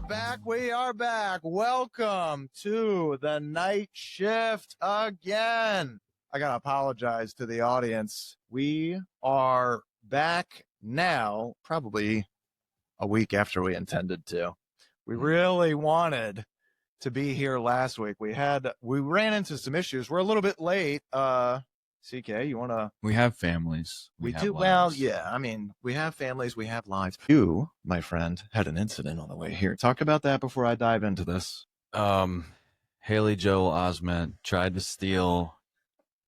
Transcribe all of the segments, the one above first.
back. We are back. Welcome to the night shift again. I got to apologize to the audience. We are back now, probably a week after we intended to. We really wanted to be here last week. We ran into some issues. We're a little bit late. CK, you want to? We have families. We have do. lives. Well, yeah. I mean, we have families. We have lives. You, my friend, had an incident on the way here. Talk about that before I dive into this. Haley Joel Osment tried to steal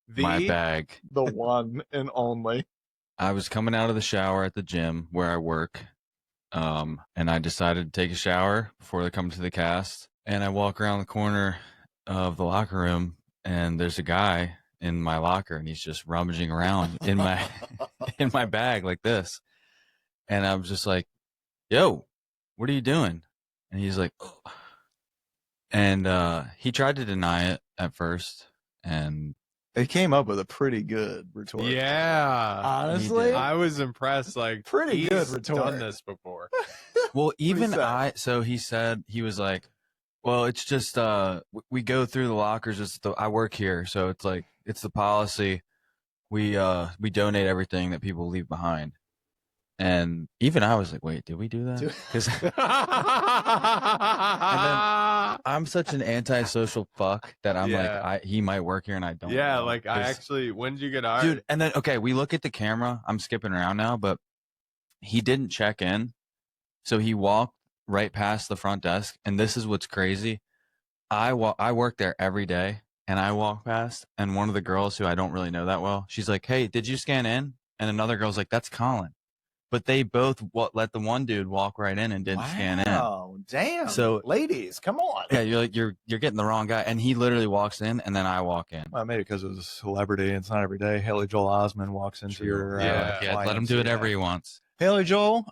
my bag. The one and only. I was coming out of the shower at the gym where I work, and I decided to take a shower before they come to the cast. And I walk around the corner of the locker room, and there's a guy in my locker, and he's just rummaging around in my in my bag like this. And I was just like, yo, what are you doing? And he's like, oh. And he tried to deny it at first, and They came up with a pretty good retort. Yeah. Honestly, I was impressed. Like, pretty good he's retort. done this before. well, even said? so he said, he was like, well, it's just we go through the lockers. I work here, so it's like it's the policy. We donate everything that people leave behind. And even I was like, wait, did we do that? Because I'm such an antisocial fuck that I'm like, he might work here and I don't. Yeah, know. like I actually, when did you get hired? Dude, and then okay, we look at the camera. I'm skipping around now, but he didn't check in, so he walked right past the front desk. And this is what's crazy. I work there every day, and I walk past, and one of the girls who I don't really know that well, she's like, "Hey, did you scan in?" And another girl's like, "That's Colin." But they both let the one dude walk right in and didn't scan in. Oh, damn. So, ladies, come on. Yeah, you're like you're getting the wrong guy. And he literally walks in, and then I walk in. Well, maybe because it was a celebrity. It's not every day. Haley Joel Osment walks into your Yeah, let him do whatever he wants. Haley Joel,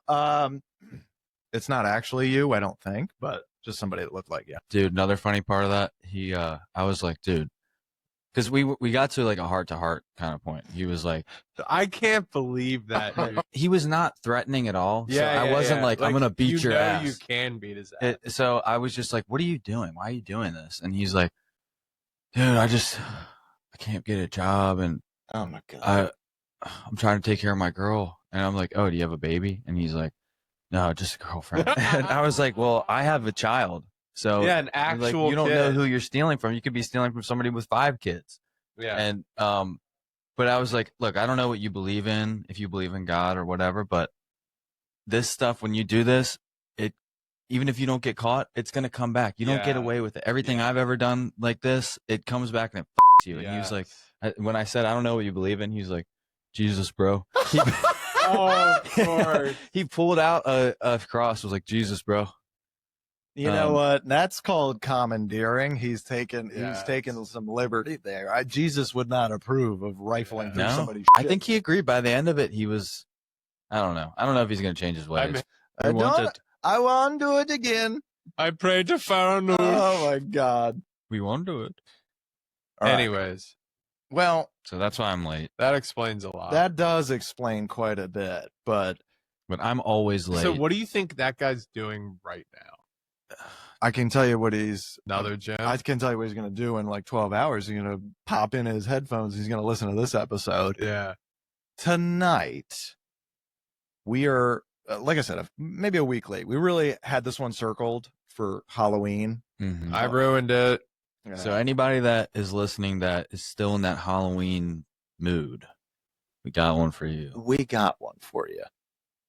it's not actually you, I don't think, but just somebody that looked like you. Dude, another funny part of that, I was like, dude, because we got to like a heart-to-heart kind of point. He was like, I can't believe that. Dude. He was not threatening at all. Yeah, so I wasn't like, I'm gonna beat your ass. You can beat his ass. So I was just like, what are you doing? Why are you doing this? And he's like, dude, I can't get a job, and oh my god, I'm trying to take care of my girl. And I'm like, oh, do you have a baby? And he's like, no, just a girlfriend. And I was like, well, I have a child. So yeah, an actual like, you don't kid. know who you're stealing from. You could be stealing from somebody with 5 kids. Yeah. And but I was like, look, I don't know what you believe in, if you believe in God or whatever, but this stuff, when you do this, even if you don't get caught, it's gonna come back. You don't get away with it. Everything I've ever done like this, it comes back and it fucks you. And he was like, when I said I don't know what you believe in, he's like, Jesus, bro. Oh, of course. He pulled out a cross, was like, Jesus, bro. You know what? That's called commandeering. He's taken some liberty there. Jesus would not approve of rifling through somebody's shit. I think he agreed. By the end of it, he was, I don't know if he's going to change his ways. I won't do it again. I pray to Pharaoh. Oh my God. We won't do it. Anyways. Well, so that's why I'm late. That explains a lot. That does explain quite a bit, but I'm always late. So what do you think that guy's doing right now? I can tell you what another gym. I can tell you what he's going to do in like 12 hours. He's going to pop in his headphones. He's going to listen to this episode. Yeah. Tonight, we are, like I said, maybe a week late. We really had this one circled for Halloween. Mm-hmm. I ruined it. Yeah. So anybody that is listening that is still in that Halloween mood, we got one for you. We got one for you.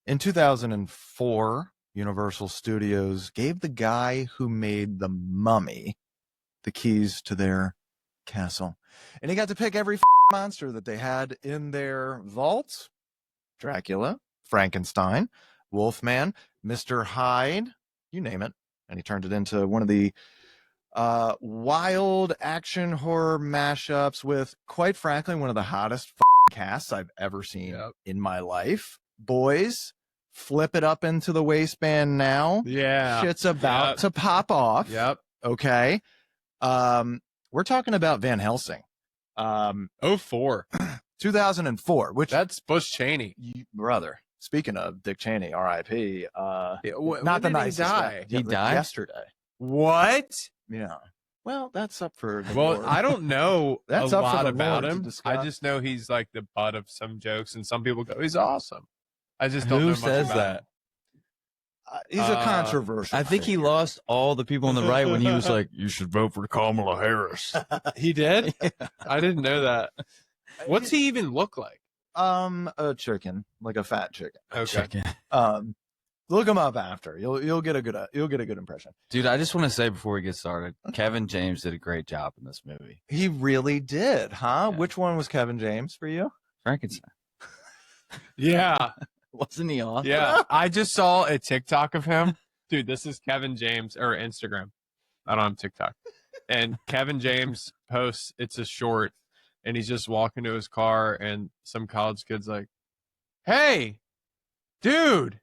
In 2004, Universal Studios gave the guy who made The Mummy the keys to their castle. And he got to pick every monster that they had in their vault. Dracula, Frankenstein, Wolfman, Mr. Hyde, you name it. And he turned it into one of the wild action horror mashups with, quite frankly, one of the hottest casts I've ever seen in my life. Boys, flip it up into the waistband now. Yeah. Shit's about to pop off. Yep. Okay. We're talking about Van Helsing. 04. 2004, which that's Bush Cheney. Brother. speaking of Dick Cheney, R.I.P. Not When the did he nicest die? guy. He died? yesterday. What? Yeah. Well, that's up for the Well, Lord. I don't know That's a up for lot the about Lord to him. discuss. I just know he's like the butt of some jokes, and some people go, "He's awesome." I just don't know Who much says about that? him. He's a controversial. I think he figure. lost all the people on the right when he was like, "You should vote for Kamala Harris." He did? Yeah. I didn't know that. What's he even look like? A chicken, like a fat chicken. Okay. Chicken. Look him up after. You'll get a good impression. Dude, I just want to say before we get started, Kevin James did a great job in this movie. He really did, huh? Yeah. Which one was Kevin James for you? Frankenstein. Yeah. Wasn't he on? Yeah. I just saw a TikTok of him. Dude, this is Kevin James or Instagram. I don't have TikTok. And Kevin James posts, it's a short, and he's just walking to his car, and some college kid's like, "Hey, dude."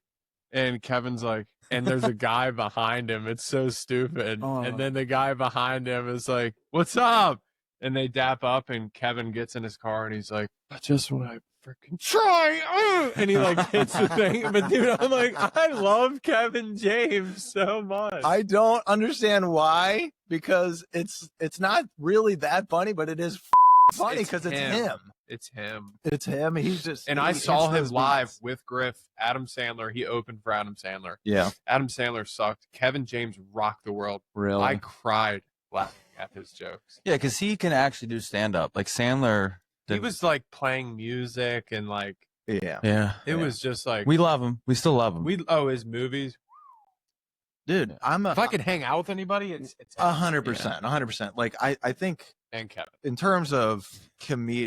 And Kevin's like, and there's a guy behind him. It's so stupid. Oh. And then the guy behind him is like, "What's up?" And they dap up, and Kevin gets in his car, and he's like, "I just want to freaking try." And he like hits the thing. But dude, I'm like, I love Kevin James so much. I don't understand why, because it's not really that funny, but it is funny because it's him. It's him. It's him. He's just. And he I hits saw him those live beats. with Griff, Adam Sandler. He opened for Adam Sandler. Yeah, Adam Sandler sucked. Kevin James rocked the world. really. I cried laughing at his jokes. Yeah, because he can actually do stand up. Like Sandler. He was like playing music and like yeah, Yeah. it was just like We love him. We still love him. his movies. dude. If I could hang out with anybody, it's 100%, 100%. Like I think and Kevin. in terms of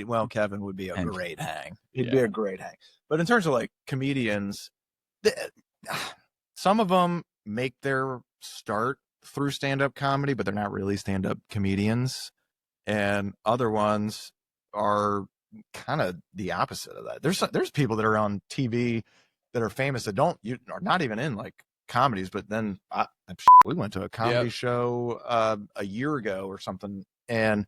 well, Kevin would be a And- great hang. He'd Yeah. be a great hang. But in terms of like comedians, some of them make their start through stand-up comedy, but they're not really stand-up comedians, and other ones are kind of the opposite of that. There's people that are on TV that are famous that are not even in like comedies, but then we went to a comedy show a year ago or something, and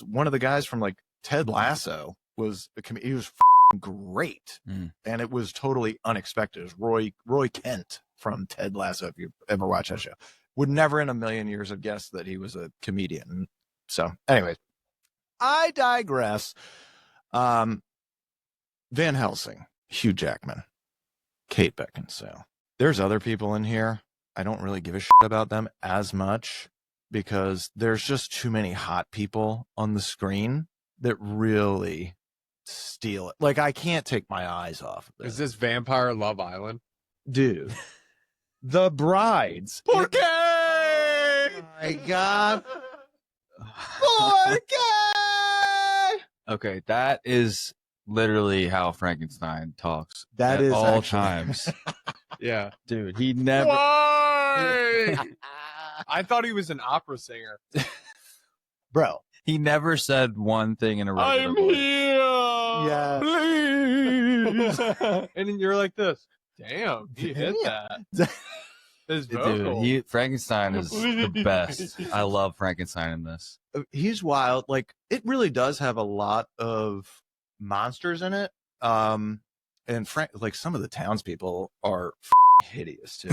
one of the guys from like Ted Lasso was he was great, and it was totally unexpected. It was Roy Kent from Ted Lasso. If you ever watch that show, would never in a million years have guessed that he was a comedian. So, anyways, I digress. Van Helsing, Hugh Jackman, Kate Beckinsale. There's other people in here. I don't really give a shit about them as much because there's just too many hot people on the screen that really steal it. Like, I can't take my eyes off of this. Is this Vampire Love Island? Dude, the brides. Porque! Oh my God. Porque! Okay, that is literally how Frankenstein talks. That at is all actually- times. Yeah. Dude, he never. Why? I thought he was an opera singer. Bro. He never said one thing in a regular I'm voice. here. Yeah. Please. And then you're like this. Damn, he hit that. His vocal. Dude, Frankenstein is the best. I love Frankenstein in this. He's wild. Like, it really does have a lot of monsters in it. And like some of the townspeople are hideous too.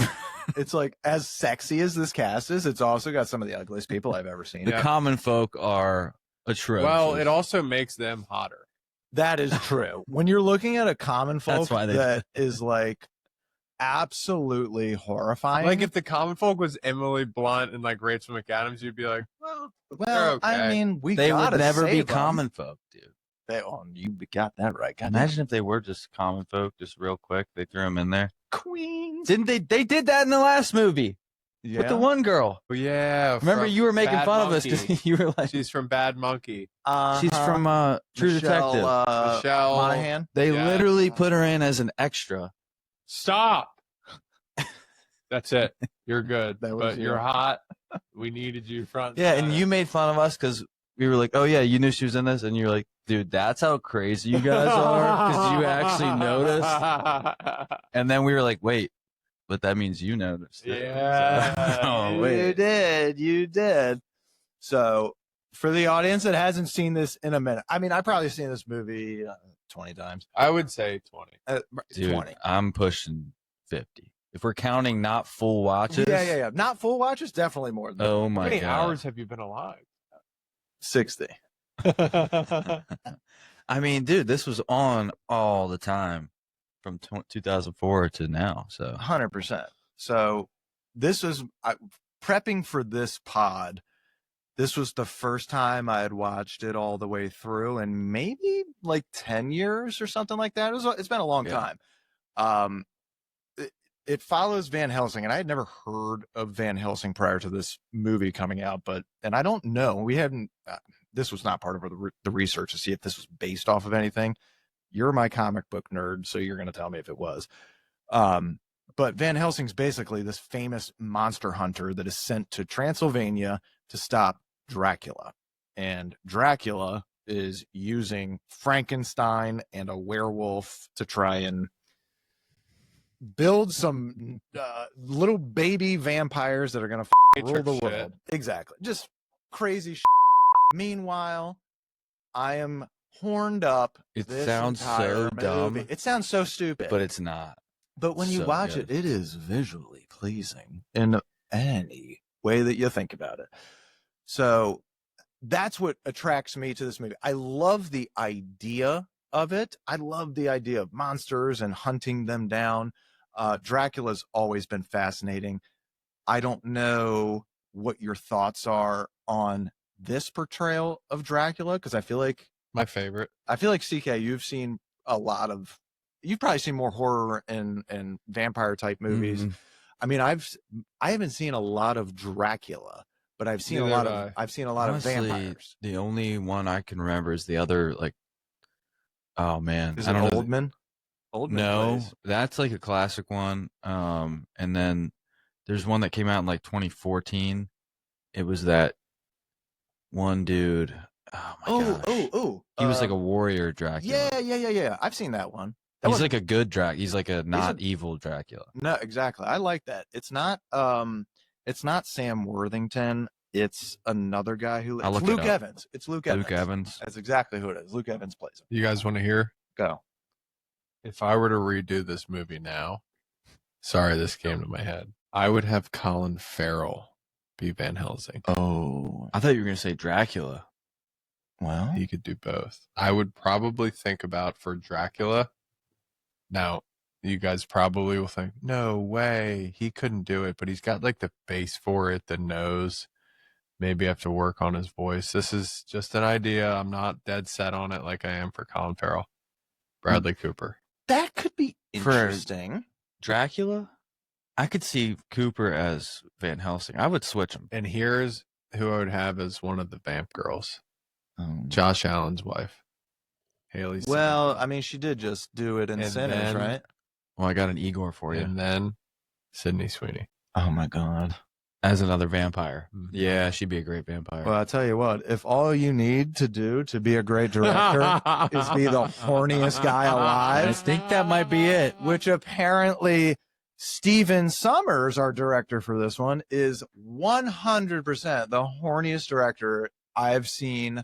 It's like, as sexy as this cast is, it's also got some of the ugliest people I've ever seen. The Yeah. common folk are atrocious. Well, it also makes them hotter. That is true. When you're looking at a common folk That's why they- that is like absolutely horrifying. Like if the common folk was Emily Blunt and like Rachel McAdams, you'd be like, well, they're I okay. mean, they would gotta never be save them. common folk, dude. You got that right. God Imagine if they were just common folk, just real quick. They threw them in there. Queens. Didn't they? They did that in the last movie with the one girl. oh yeah. Remember, from you were making Bad fun of us Monkey. because you were like, She's from Bad Monkey. she's from True Michelle, Detective. Michelle Monaghan. They yeah. literally put her in as an extra. Stop. That's it. You're good. That was But you. you're hot. We needed you front. Yeah, and center. you made fun of us because we were like, "Oh yeah, you knew she was in this," and you're like, "Dude, that's how crazy you guys are because you actually noticed." And then we were like, "Wait, but that means you noticed." it." Yeah. Oh You wait. did. So, for the audience that hasn't seen this in a minute, I mean, I've probably seen this movie 20 times. I would say 20. Dude, 20. I'm pushing 50. If we're counting not full watches. Yeah. Not full watches, definitely more than Oh How my many god. hours have you been alive? 60. I mean, dude, this was on all the time from 2004 to now. So 100%. So this was prepping for this pod. This was the first time I had watched it all the way through, and maybe like 10 years or something like that. It's been a long time. It follows Van Helsing, and I had never heard of Van Helsing prior to this movie coming out, and I don't know. We hadn't, this was not part of the research to see if this was based off of anything. You're my comic book nerd, so you're going to tell me if it was. But Van Helsing's basically this famous monster hunter that is sent to Transylvania to stop Dracula. And Dracula is using Frankenstein and a werewolf to try and build some little baby vampires that are going to rule the world. Exactly. Just crazy shit. Meanwhile, I am horned up. it this sounds entire so movie. dumb, It sounds so stupid. but it's not. But when you so watch good. it, it is visually pleasing in any way that you think about it. So that's what attracts me to this movie. I love the idea of it. I love the idea of monsters and hunting them down. Dracula's always been fascinating. I don't know what your thoughts are on this portrayal of Dracula, because I feel like My favorite. CK, you've probably seen more horror and vampire type movies. Mhm. I mean, I haven't seen a lot of Dracula, but I've seen a lot of Honestly, vampires. The only one I can remember is the other, like, oh man, Is I it don't know. Oldman? Oldman No, plays. that's like a classic one. And then there's one that came out in like 2014. It was that one dude. Oh my gosh. He was like a warrior Dracula. Yeah. I've seen that one. He's like a good Dracula. He's like a not evil Dracula. No, exactly. I like that. It's not Sam Worthington. It's another guy who. I'll It's look it Luke up. Evans. It's Luke Evans. Luke Evans. That's exactly who it is. Luke Evans plays him. You guys want to hear? Go. If I were to redo this movie now, sorry, this came to my head. I would have Colin Farrell be Van Helsing. Oh, I thought you were gonna say Dracula. well. He could do both. I would probably think about for Dracula. Now, you guys probably will think, no way, he couldn't do it, but he's got like the face for it, the nose. Maybe I have to work on his voice. This is just an idea. I'm not dead set on it like I am for Colin Farrell. Bradley Cooper. That could be For- interesting. Dracula? I could see Cooper as Van Helsing. I would switch him. And here's who I would have as one of the vamp girls. Um, Josh Allen's wife. Haley. well, Steinfeld. I mean, she did just do it in And Sinners, then- right? Well, I got an Igor for you And then Sydney Sweeney. Oh my God. as another vampire. Mhm. Yeah, she'd be a great vampire. Well, I'll tell you what, if all you need to do to be a great director is be the horniest guy I alive, think that might be it. which apparently Steven Summers, our director for this one, is 100% the horniest director I've seen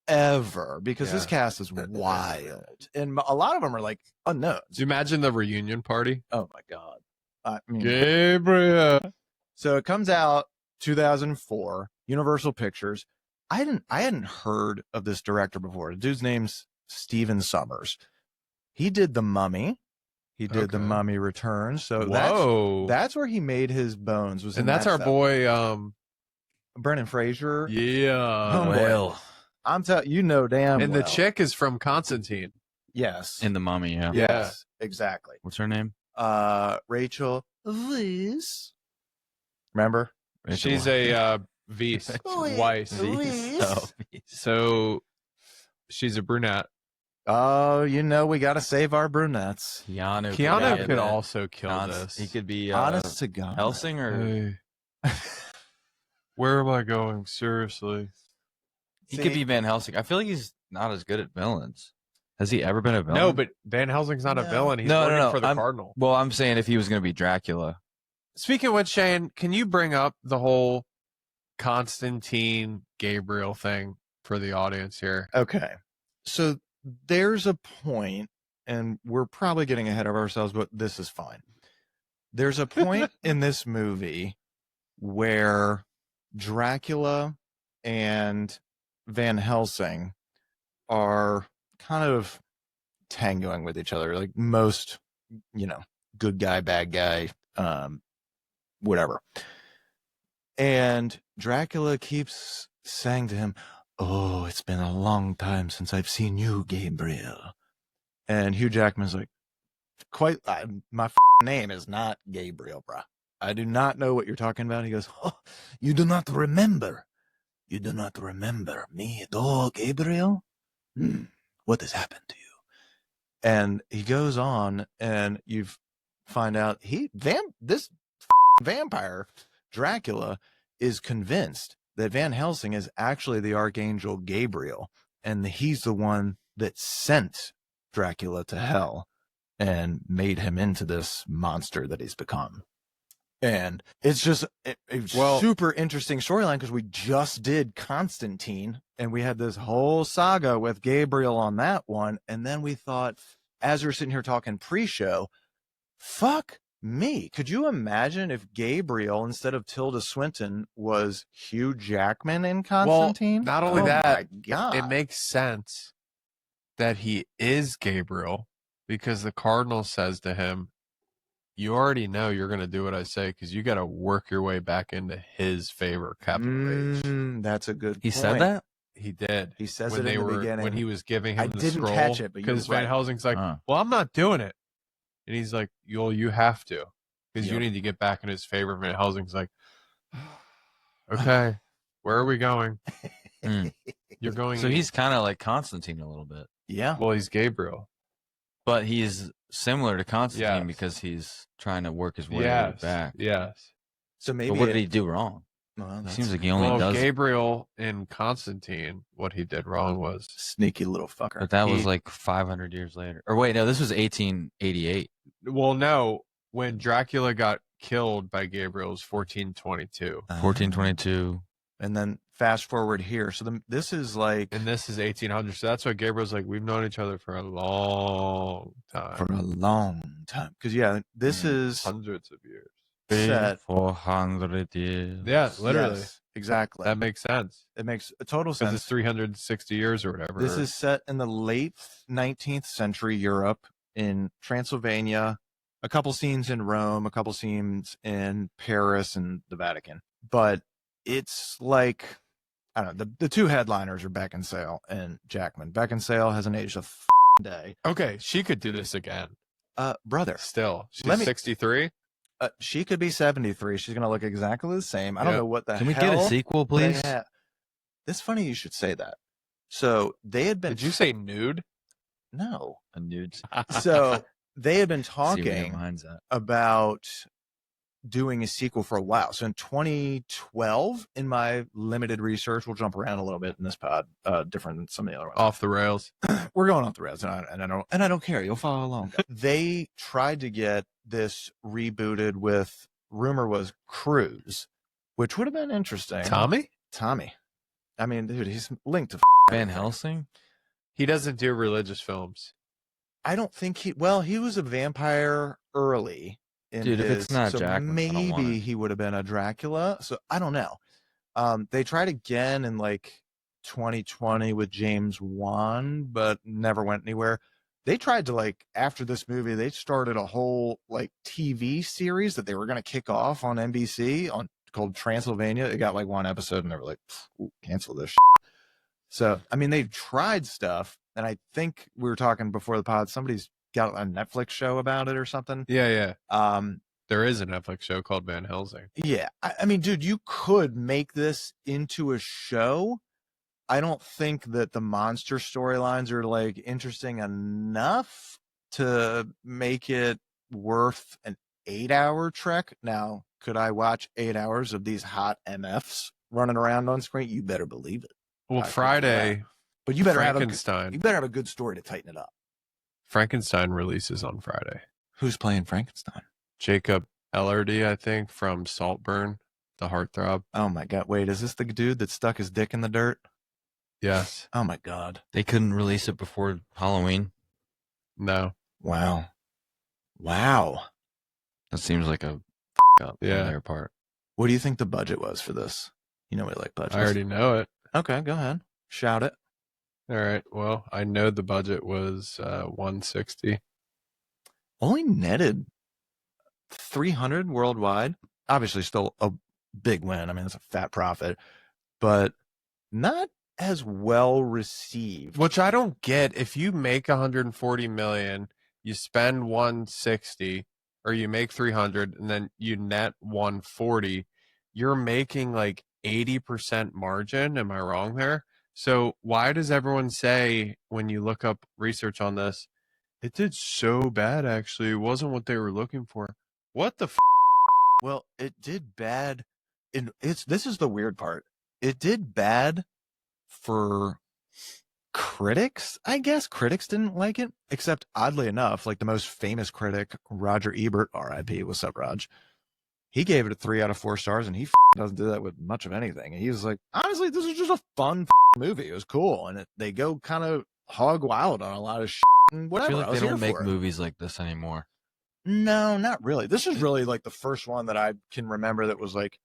ever, because this Yeah. cast is wild. And a lot of them are like unknowns. Do you imagine the reunion party? Oh my God. I mean, Gabriel. so it comes out 2004, Universal Pictures. I hadn't heard of this director before. The dude's name's Steven Summers. He did The Mummy. He did The Okay. Mummy Returns. So Whoa. that's where he made his bones. Was in and that's that our stuff. boy. Brendan Fraser. Yeah. Homeboy. Well, I'm telling you, know damn And well. the chick is from Constantine. Yes. in The Mummy, yeah. Yeah. Yes. Exactly. What's her name? Rachel Weisz. Remember? Rachel She's a Weiss. Weiss. Oh, So she's a brunette. Oh, we got to save our brunettes. Keanu. Keanu be could in it. also kill Hans- this. He could be Honest to God. Helsing or Hey. Where am I going? Seriously. he could be Van Helsing. I feel like he's not as good at villains. Has he ever been a villain? No, but Van Helsing's not a No. villain. He's No, working no. for the I'm- Cardinal. Well, I'm saying if he was going to be Dracula. Speaking of which, Shane, can you bring up the whole Constantine Gabriel thing for the audience here? Okay. So there's a point, and we're probably getting ahead of ourselves, but this is fine. There's a point in this movie where Dracula and Van Helsing are kind of tangoing with each other, like most, good guy, bad guy, whatever. And Dracula keeps saying to him, "Oh, it's been a long time since I've seen you, Gabriel." And Hugh Jackman's like, my name is not Gabriel, bruh. I do not know what you're talking about. He goes, "Oh, you do not remember. You do not remember me at all, Gabriel? What has happened to you?" And he goes on, and you find out this vampire, Dracula, is convinced that Van Helsing is actually the Archangel Gabriel, and he's the one that sent Dracula to hell and made him into this monster that he's become. And it's just a super interesting storyline, because we just did Constantine, and we had this whole saga with Gabriel on that one. And then we thought, as we were sitting here talking pre-show, fuck me. Could you imagine if Gabriel, instead of Tilda Swinton, was Hugh Jackman in Constantine? Well, not only that, my God. it makes sense that he is Gabriel, because the cardinal says to him, "You already know you're going to do what I say, because you got to work your way back into his favor." Capital H. That's a good He point. said that? He did. He says when it in the beginning. when he was giving him I the didn't scroll, catch it, but you're because Van right. Helsing's like, "Well, I'm not doing it," and he's like, "You have to, because you need to get back in his favor." Van Helsing's like, "Okay, where are we going?" You're going. So he's kind of like Constantine a little bit. Yeah. Well, he's Gabriel, but he's similar to Constantine Yes. because he's trying to work his way yes, back. yes. So maybe But what did he do wrong? Well, It that's seems like he only Well, does. Gabriel in Constantine, what he did wrong was sneaky little fucker. But that was he- like 500 years later. Or wait, no, this was 1888. Well, no, when Dracula got killed by Gabriel, it was 1422. 1422. And then fast forward here. So this is like And this is 1800. So that's why Gabriel's like, we've known each other for a long time. for a long time. Because this is Hundreds of years. set. 400 years. Yeah, literally. Yes, exactly. That makes sense. It makes a total Because sense. it's 360 years or whatever. This is set in the late 19th century Europe, in Transylvania, a couple scenes in Rome, a couple scenes in Paris and the Vatican. But it's like, I don't know, the two headliners are Beckinsale and Jackman. Beckinsale hasn't aged a day. Okay, she could do this again. Brother, Still. She's 63? she could be 73. She's going to look exactly the same. I don't Yep. know what the Can we hell get a sequel, they please? had. It's funny you should say that. So they had been... Did you say nude? No. A nude. So they had been See where your talking mind's at. about doing a sequel for a while. So in 2012, in my limited research, we'll jump around a little bit in this pod, different than some of the other ones. Off the rails. We're going off the rails, and I don't care. You'll follow along. They tried to get this rebooted with, rumor was, Cruise, which would have been interesting. Tommy? I mean, dude, he's linked to Van Helsing? He doesn't do religious films. I don't think he was a vampire early. Dude, if it's not so Jackman, I don't want maybe it. he would have been a Dracula. So I don't know. They tried again in like 2020 with James Wan, but never went anywhere. They tried to, like, after this movie, they started a whole like TV series that they were going to kick off on NBC called Transylvania. It got like one episode and they were like, cancel this shit. So, I mean, they've tried stuff. And I think we were talking before the pod, somebody's got a Netflix show about it or something. Yeah. There is a Netflix show called Van Helsing. Yeah. I mean, dude, you could make this into a show. I don't think that the monster storylines are like interesting enough to make it worth an 8-hour trek. Now, could I watch 8 hours of these hot MFs running around on screen? You better believe it. Well, I could do Friday, that. But you better have Frankenstein. you better have a good story to tighten it up. Frankenstein releases on Friday. Who's playing Frankenstein? Jacob Elordi, I think, from Saltburn, the heartthrob. Oh my God. Wait, is this the dude that stuck his dick in the dirt? Yes. Oh my God. They couldn't release it before Halloween. No. Wow. Wow. That seems like a up Yeah. on their part. What do you think the budget was for this? You know we like budgets. I already know it. Okay, go ahead. Shout it. All right. Well, I know the budget was 160. Only netted 300 worldwide. Obviously still a big win. I mean, it's a fat profit, but not as well received. Which I don't get. If you make 140 million, you spend 160, or you make 300, and then you net 140, you're making like 80% margin. Am I wrong there? So why does everyone say, when you look up research on this, it did so bad, actually, it wasn't what they were looking for? What the Well, it did bad. This is the weird part. It did bad for critics, I guess. Critics didn't like it, except oddly enough, like the most famous critic, Roger Ebert, R.I.P. What's up, Raj? He gave it a 3 out of 4 stars, and he doesn't do that with much of anything. And he was like, honestly, this is just a fun movie. It was cool, and they go kind of hog wild on a lot of and whatever. I feel like was they don't here make for it. movies like this anymore. No, not really. This is really like the first one that I can remember that was like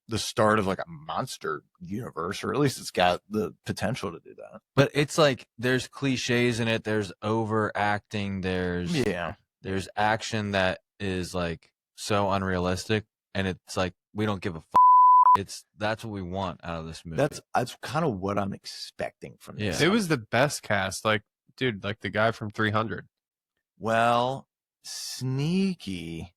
the start of like a monster universe, or at least it's got the potential to do that. But it's like there's cliches in it. There's overacting. There's there's action that is like so unrealistic, and it's like we don't give a that's what we want out of this movie. That's kind of what I'm expecting from this. It was the best cast. Like, dude, like the guy from 300. Well, sneaky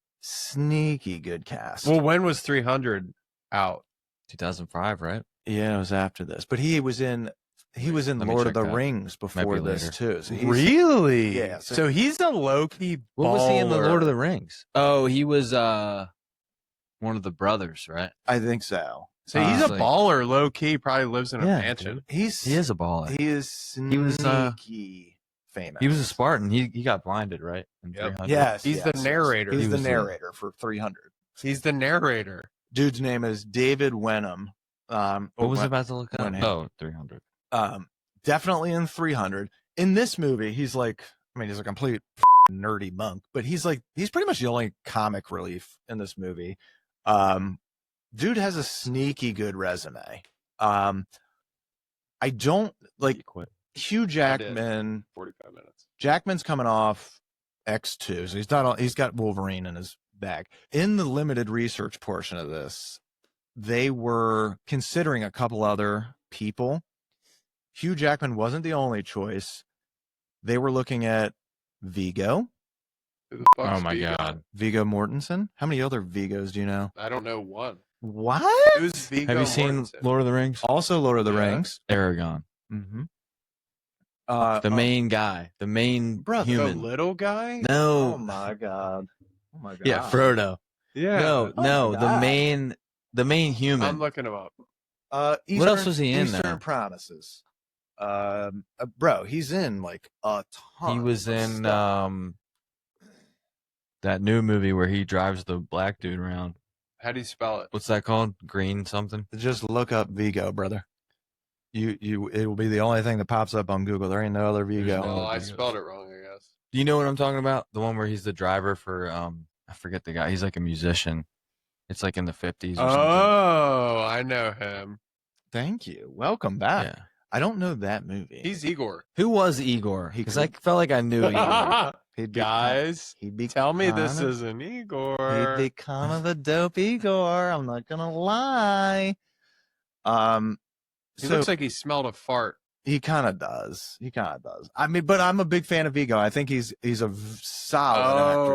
good cast. Well, when was 300 out? 2005, right? Yeah, it was after this, but he was in Let me Lord of check the that. Rings before be this later. too. So Really? Yeah, So he's a low-key What was he in the baller. Lord of the Rings? Oh, he was one of the brothers, right? I think so. So he's a Honestly. baller, low-key. Probably lives in a Yeah, mansion. He is a baller. He is sneaky was, famous. He was a Spartan. He got blinded, right? In Yep. 300. Yes, He's the narrator. He's He the was the- narrator for 300. He's the narrator. Dude's name is David Wenham. What was I about to look up? Wenham. Oh, 300. Definitely in 300. In this movie, he's like, I mean, he's a complete nerdy monk, but he's pretty much the only comic relief in this movie. Dude has a sneaky good resume. I don't like Quit. Hugh Jackman. 45 minutes. Jackman's coming off X2, so he's got Wolverine in his bag. In the limited research portion of this, they were considering a couple other people. Hugh Jackman wasn't the only choice. They were looking at Viggo. Who the fuck's Oh my Viggo? God. Viggo Mortensen. How many other Viggos do you know? I don't know one. What? Who's Viggo Have you seen Mortensen? Lord of the Rings? Also, Lord of the Yeah. Rings. Aragon. Mm-hmm. The main guy. The main Brother. The human. little guy? Oh No. my god. Oh my god. Yeah, Frodo. Yeah. No, Oh no. my The God. main human. I'm looking him up. Eastern, else was he in Eastern there? Promises. Bro, he's in like a ton. He was of in stuff. that new movie where he drives the black dude around. How do you spell it? What's that called? Green something? Just look up Vigo, brother. It will be the only thing that pops up on Google. There ain't no other Vigo. no- Well, I Viggos. spelled it wrong, I guess. Do you know what I'm talking about? The one where he's the driver for I forget the guy. He's like a musician. It's like in the 50s or something. Oh, I know him. Thank you. Welcome back. Yeah. I don't know that movie. He's Igor. Who was Igor? He Because I could- felt like I knew Igor. He'd be Guys, he'd be tell me this kinda- isn't Igor. He'd be kind of a dope Igor. I'm not gonna lie. He looks like he smelled a fart. he kind of does. He kind of does. I mean, but I'm a big fan of Vigo. I think he's a solid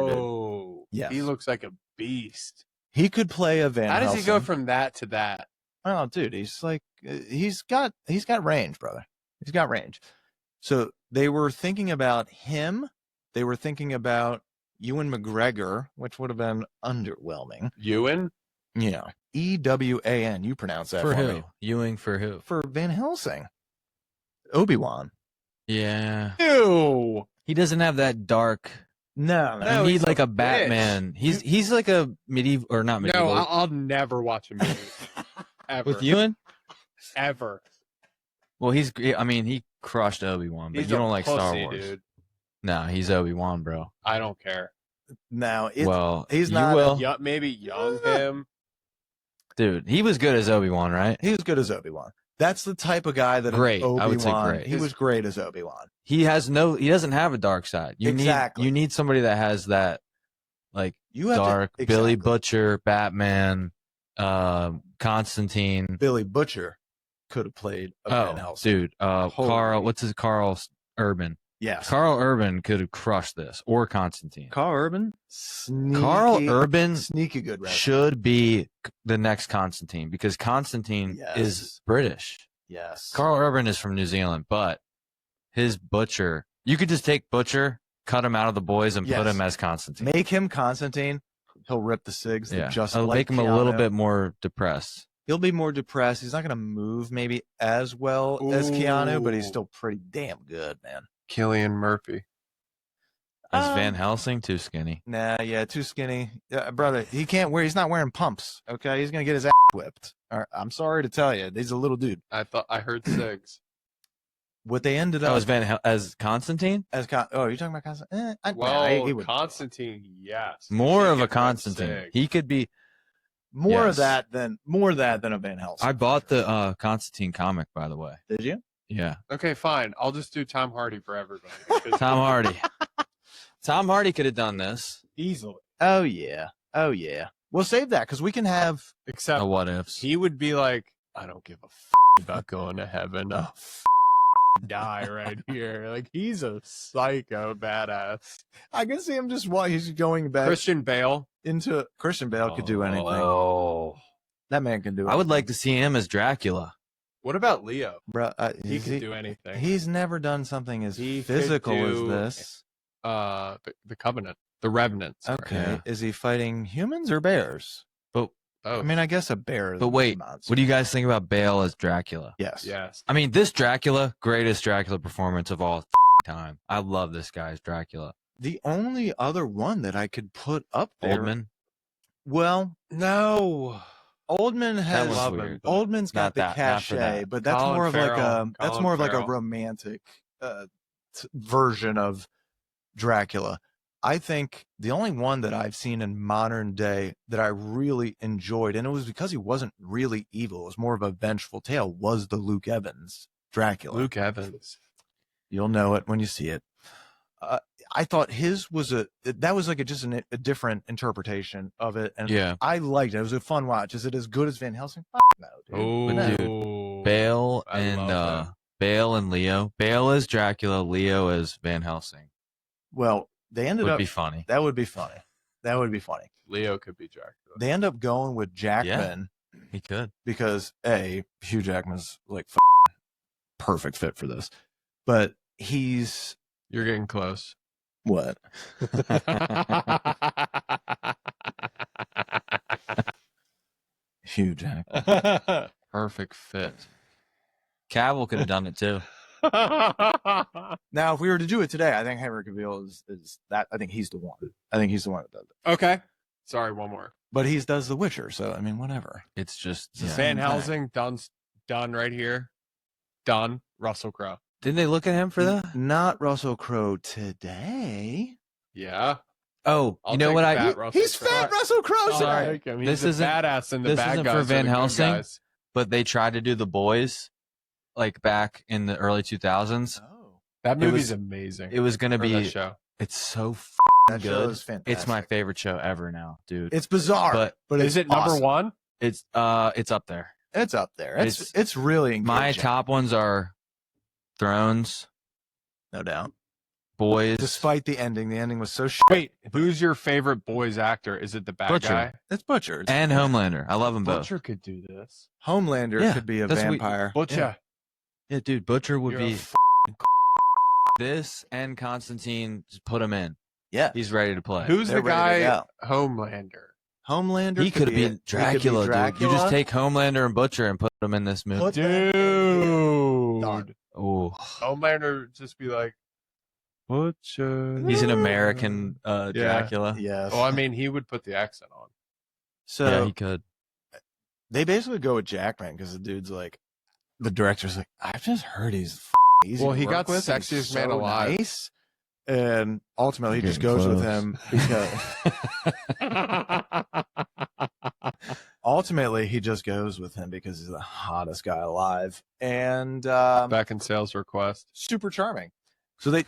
actor. Dude. Oh, Yes. he looks like a beast. He could play a Van How does he go Helsing. from that to that? Oh, dude, he's like he's got range, brother. He's got range. So they were thinking about him. They were thinking about Ewan McGregor, which would have been underwhelming. Ewan? Yeah, Ewan. You pronounce that For for who? me. Ewing for who? For Van Helsing, Obi-Wan. Yeah. Ew. He doesn't have that dark. No, No, you need he's like a a Batman. He's like a medieval or not No, medieval. I'll never watch a movie. Ever. With Ewan? Ever. Well, he crushed Obi-Wan, but He's you a don't like Star pussy, Wars. dude. No, he's Obi-Wan, bro. I don't care. Now, He's not. You will. Maybe young him. Dude, he was good as Obi-Wan, right? He was good as Obi-Wan. That's the type of guy that Great. Obi-Wan. I would say great. He was great as Obi-Wan. He doesn't have a dark side. You Exactly. need somebody that has that, like, You have dark to, Billy exactly. Butcher, Batman, Constantine. Billy Butcher could have played a Van Helsing. Dude, Carl Urban. Yes. Carl Urban could have crushed this, or Constantine. Carl Urban? Carl Urban sneaky good wrestler. should be the next Constantine, because Constantine is British. Yes. Carl Urban is from New Zealand, but his Butcher, you could just take Butcher, cut him out of the boys, and put him as Constantine. Make him Constantine. He'll rip the cigs. Yeah, just I'll like make him Keanu. a little bit more depressed. He'll be more depressed. He's not going to move maybe as well as Keanu, but he's still pretty damn good, man. Cillian Murphy. Is Van Helsing too skinny? Nah, yeah, too skinny. Brother, he's not wearing pumps, okay? He's going to get his ass whipped. I'm sorry to tell you. He's a little dude. I heard cigs. What they ended up... as Constantine? you're talking about Constantine? Constantine, yes. More of a Constantine. He could be... More of that than a Van Helsing. I bought the Constantine comic, by the way. Did you? Yeah. Okay, fine. I'll just do Tom Hardy for everybody. Tom Hardy. Tom Hardy could have done this. Easily. Oh, yeah. We'll save that because we can have... Except a what-ifs. He would be like, I don't give a about going to heaven. I'll die right here. Like, he's a psycho badass. I can see him just while he's going back. Christian Bale could do anything. Oh. That man can do it. I would like to see him as Dracula. What about Leo? Bro, He could do anything. He's never done something as physical as this. The Covenant, the Revenants. Okay, Yeah. Is he fighting humans or bears? But I mean, I guess a bear. But wait, what do you guys think about Bale as Dracula? Yes. I mean, this Dracula, greatest Dracula performance of all time. I love this guy's Dracula. The only other one that I could put up there. Oldman. Well, No. Oldman has. Weird. Oldman's got the Not for cachet, that. but that's Colin more of like Farrell. that's Colin more of like a Farrell. romantic version of Dracula. I think the only one that I've seen in modern day that I really enjoyed, and it was because he wasn't really evil, it was more of a vengeful tale, was the Luke Evans Dracula. Luke Evans. You'll know it when you see it. I thought his was a different interpretation of it, and Yeah. I liked it. It was a fun watch. Is it as good as Van Helsing? No, dude. Oh, Bale I and love him. Bale and Leo. Bale as Dracula, Leo as Van Helsing. Well, they ended Would up. be funny. That would be funny. That would be funny. Leo could be Dracula. They end up going with Jackman He could. because Hugh Jackman's like perfect fit for this, but he's You're getting close. what? Hugh Jackman. Perfect fit. Cavill could have done it too. Now, if we were to do it today, I think Henry Cavill is that. I think he's the one. I think he's the one that does it. Okay. Sorry, one more. But he does The Witcher, so I mean, whatever. It's just It's the yeah. same Van Helsing, done right here. Done. Russell Crowe. Didn't they look at him for that? Not Russell Crowe today. Yeah. Oh, I'll you know take what fat Russell He's Crowe. fat Russell Crowe I'll today. take him. He's This the isn't- badass and the this bad isn't guys for are Van the good Helsing? guys. But they tried to do The Boys, like back in the early 2000s. Oh, That It movie's was- amazing. It was gonna Or that be. show. It's so that show good. is fantastic. It's my favorite show ever now, dude. It's bizarre, But but Is it's it number awesome. one? It's up there. It's up there. It's It's- really engaging. My top ones are Thrones, no doubt. Boys, Despite the ending was so Wait, who's your favorite boys actor? Is it the bad Butcher. guy? It's Butcher. It's and Homelander. I love them both. Butcher could do this. Homelander Yeah, could be a that's what- vampire. Butcher. Yeah, dude, Butcher would You're be a this and Constantine. Just put him in. Yeah. He's ready to play. Who's They're the ready to guy? go. Homelander. Homelander. He could have been Dracula, dude. You just take Homelander and Butcher and put them in this movie. Put- Dude. Done. Oh, Homelander just be like, Butcher. he's an American Dracula. Yes. Well, I mean, he would put the accent on. So Yeah, he could. they basically go with Jackman because the dude's like, the director's like, I've just heard he's easy. Well, to he work got with, and Sexiest he's Man so Alive. nice. And ultimately, he just Getting goes with close. him because he's the hottest guy alive and Back in sales request. super charming. So they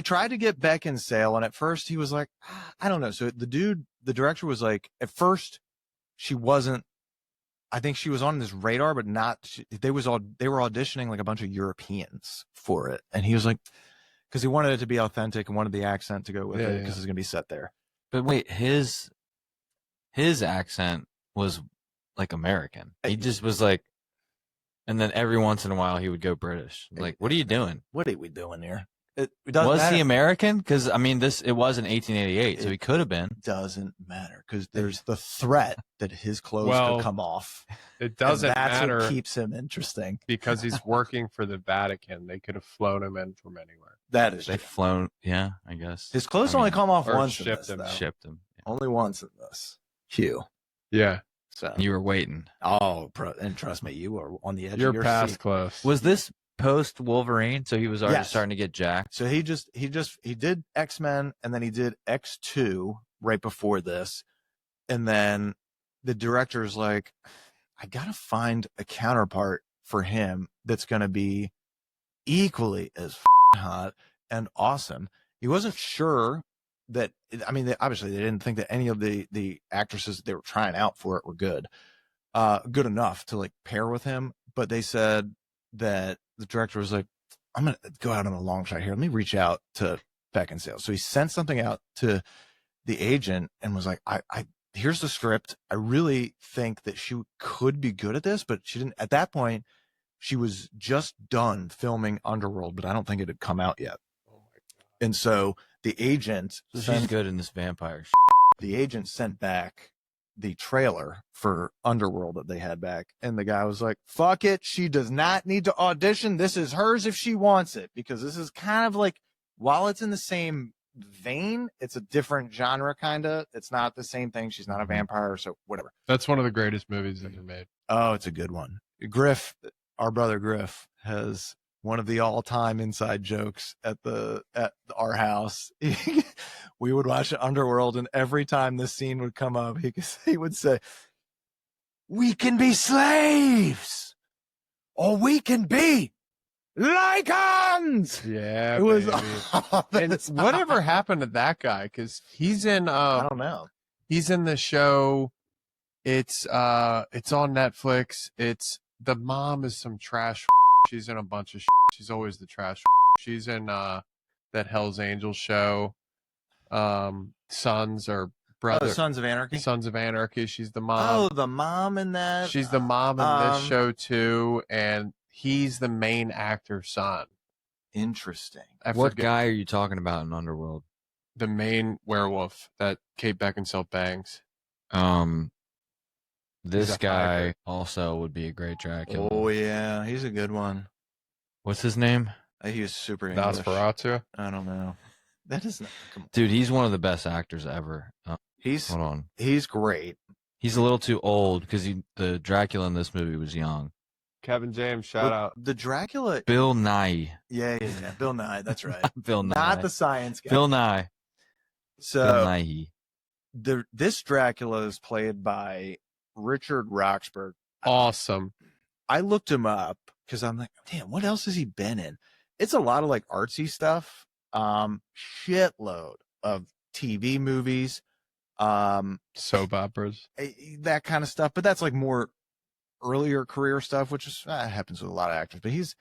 tried to get Beckinsale, and at first he was like, I don't know. So the director was like, at first she wasn't. I think she was on this radar, but not. They were auditioning like a bunch of Europeans for it, and he was like, because he wanted it to be authentic and wanted the accent to go with it because it's gonna be set there. But wait, his accent was like American. He just was like, and then every once in a while he would go British. Like, what are you doing? What are we doing here? It doesn't Was matter. he American? Because I mean, it was in 1888, so he could have been. Doesn't matter because there's the threat that his clothes Well, could come off. It doesn't that's matter what keeps him interesting. because he's working for the Vatican. They could have flown him in from anywhere. That is They've flown, yeah, I guess. his clothes I only mean, come off or once. In shipped this, him. though. Shipped him. Yeah. Only once in this. Hugh. Yeah. So You were waiting. and trust me, you were on the edge You're of your past seat. close. Was this post Wolverine? So he was already Yes. starting to get jacked. So he did X-Men and then he did X2 right before this. And then the director's like, I gotta find a counterpart for him that's gonna be equally as hot and awesome. He wasn't sure that, I mean, obviously they didn't think that any of the actresses that they were trying out for it were good enough to like pair with him. But they said that the director was like, I'm going to go out on a long shot here. Let me reach out to Beckinsale. So he sent something out to the agent and was like, I here's the script. I really think that she could be good at this, but she didn't. At that point, she was just done filming Underworld, but I don't think it had come out yet. And so the agent, So she's good in this vampire. The agent sent back the trailer for Underworld that they had back, and the guy was like, "Fuck it, she does not need to audition. This is hers if she wants it." Because this is kind of like, while it's in the same vein, it's a different genre, kind of. It's not the same thing. She's not a vampire, so whatever. That's one of the greatest movies ever made. Oh, it's a good one. Griff, our brother Griff, has one of the all-time inside jokes at our house. We would watch Underworld, and every time this scene would come up, he would say, "We can be slaves, or we can be lycans." Yeah, It was baby. And whatever happened to that guy? Because he's in I don't know. he's in the show. It's on Netflix. It's the mom is some trash. She's in a bunch of. She's always the trash. She's in that Hell's Angels show. Sons or brother. Sons of Anarchy. Sons of Anarchy. She's the mom. Oh, the mom in that. She's the mom in this show too, and he's the main actor's son. Interesting. What guy are you talking about in Underworld? The main werewolf that Kate Beckinsale bangs. This He's a guy fighter. also would be a great Dracula. Oh yeah, he's a good one. What's his name? He was super English. Nosferatu. I don't know. That is not. Come on. Dude, he's one of the best actors ever. He's Hold on. great. He's a little too old because the Dracula in this movie was young. Kevin James, shout out. The Dracula. Bill Nye. Yeah. Bill Nye. That's right. Bill Nye. Not the science guy. Bill Nye. Bill So Nye. this Dracula is played by Richard Roxburgh. Awesome. I looked him up because I'm like, damn, what else has he been in? It's a lot of like artsy stuff. Shitload of TV movies. Soap operas. That kind of stuff. But that's like more earlier career stuff, which is happens with a lot of actors. But his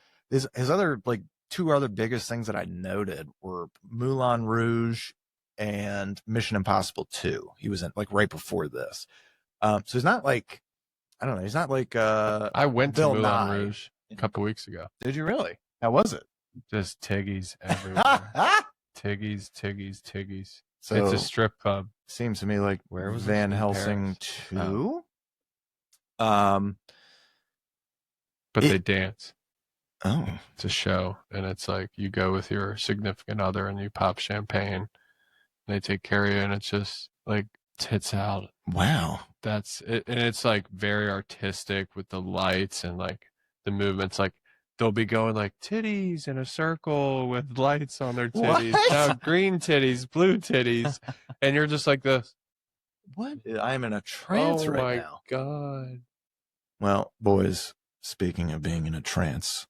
other like two other biggest things that I noted were Moulin Rouge and Mission Impossible 2. He was in like right before this. So he's not like, I don't know. He's not like I went to Bill Moulin Nye. Rouge a couple weeks ago. Did you really? How was it? Just tiggies everywhere. Tiggies. So It's a strip club. seems to me like Where was Van this? In Helsing Paris? 2. But It- they dance. Oh, It's a show, and it's like you go with your significant other and you pop champagne. And they take care of you, and it's just like tits out. wow. That's it, and it's like very artistic with the lights and like the movements. Like they'll be going like titties in a circle with lights on their titties. What? Now green titties, blue titties, and you're just like this. What? I am in a trance Oh right my now. god! Well, boys, speaking of being in a trance,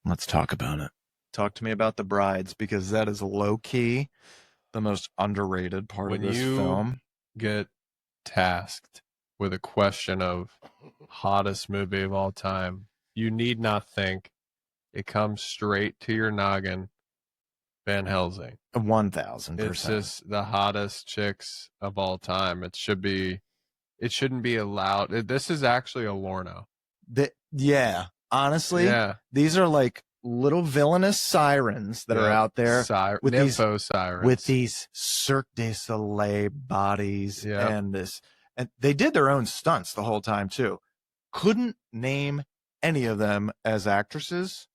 let's talk about it. Talk to me about the brides, because that is low key the most underrated part When of this you film. get tasked with a question of hottest movie of all time, you need not think. It comes straight to your noggin. Van Helsing. 1,000%. It's just the hottest chicks of all time. It shouldn't be allowed. This is actually a Lorna. Yeah, honestly, Yeah. these are like little villainous sirens that are out there with Nympho sirens. with these Cirque du Soleil bodies Yep. and they did their own stunts the whole time too. Couldn't name any of them as actresses.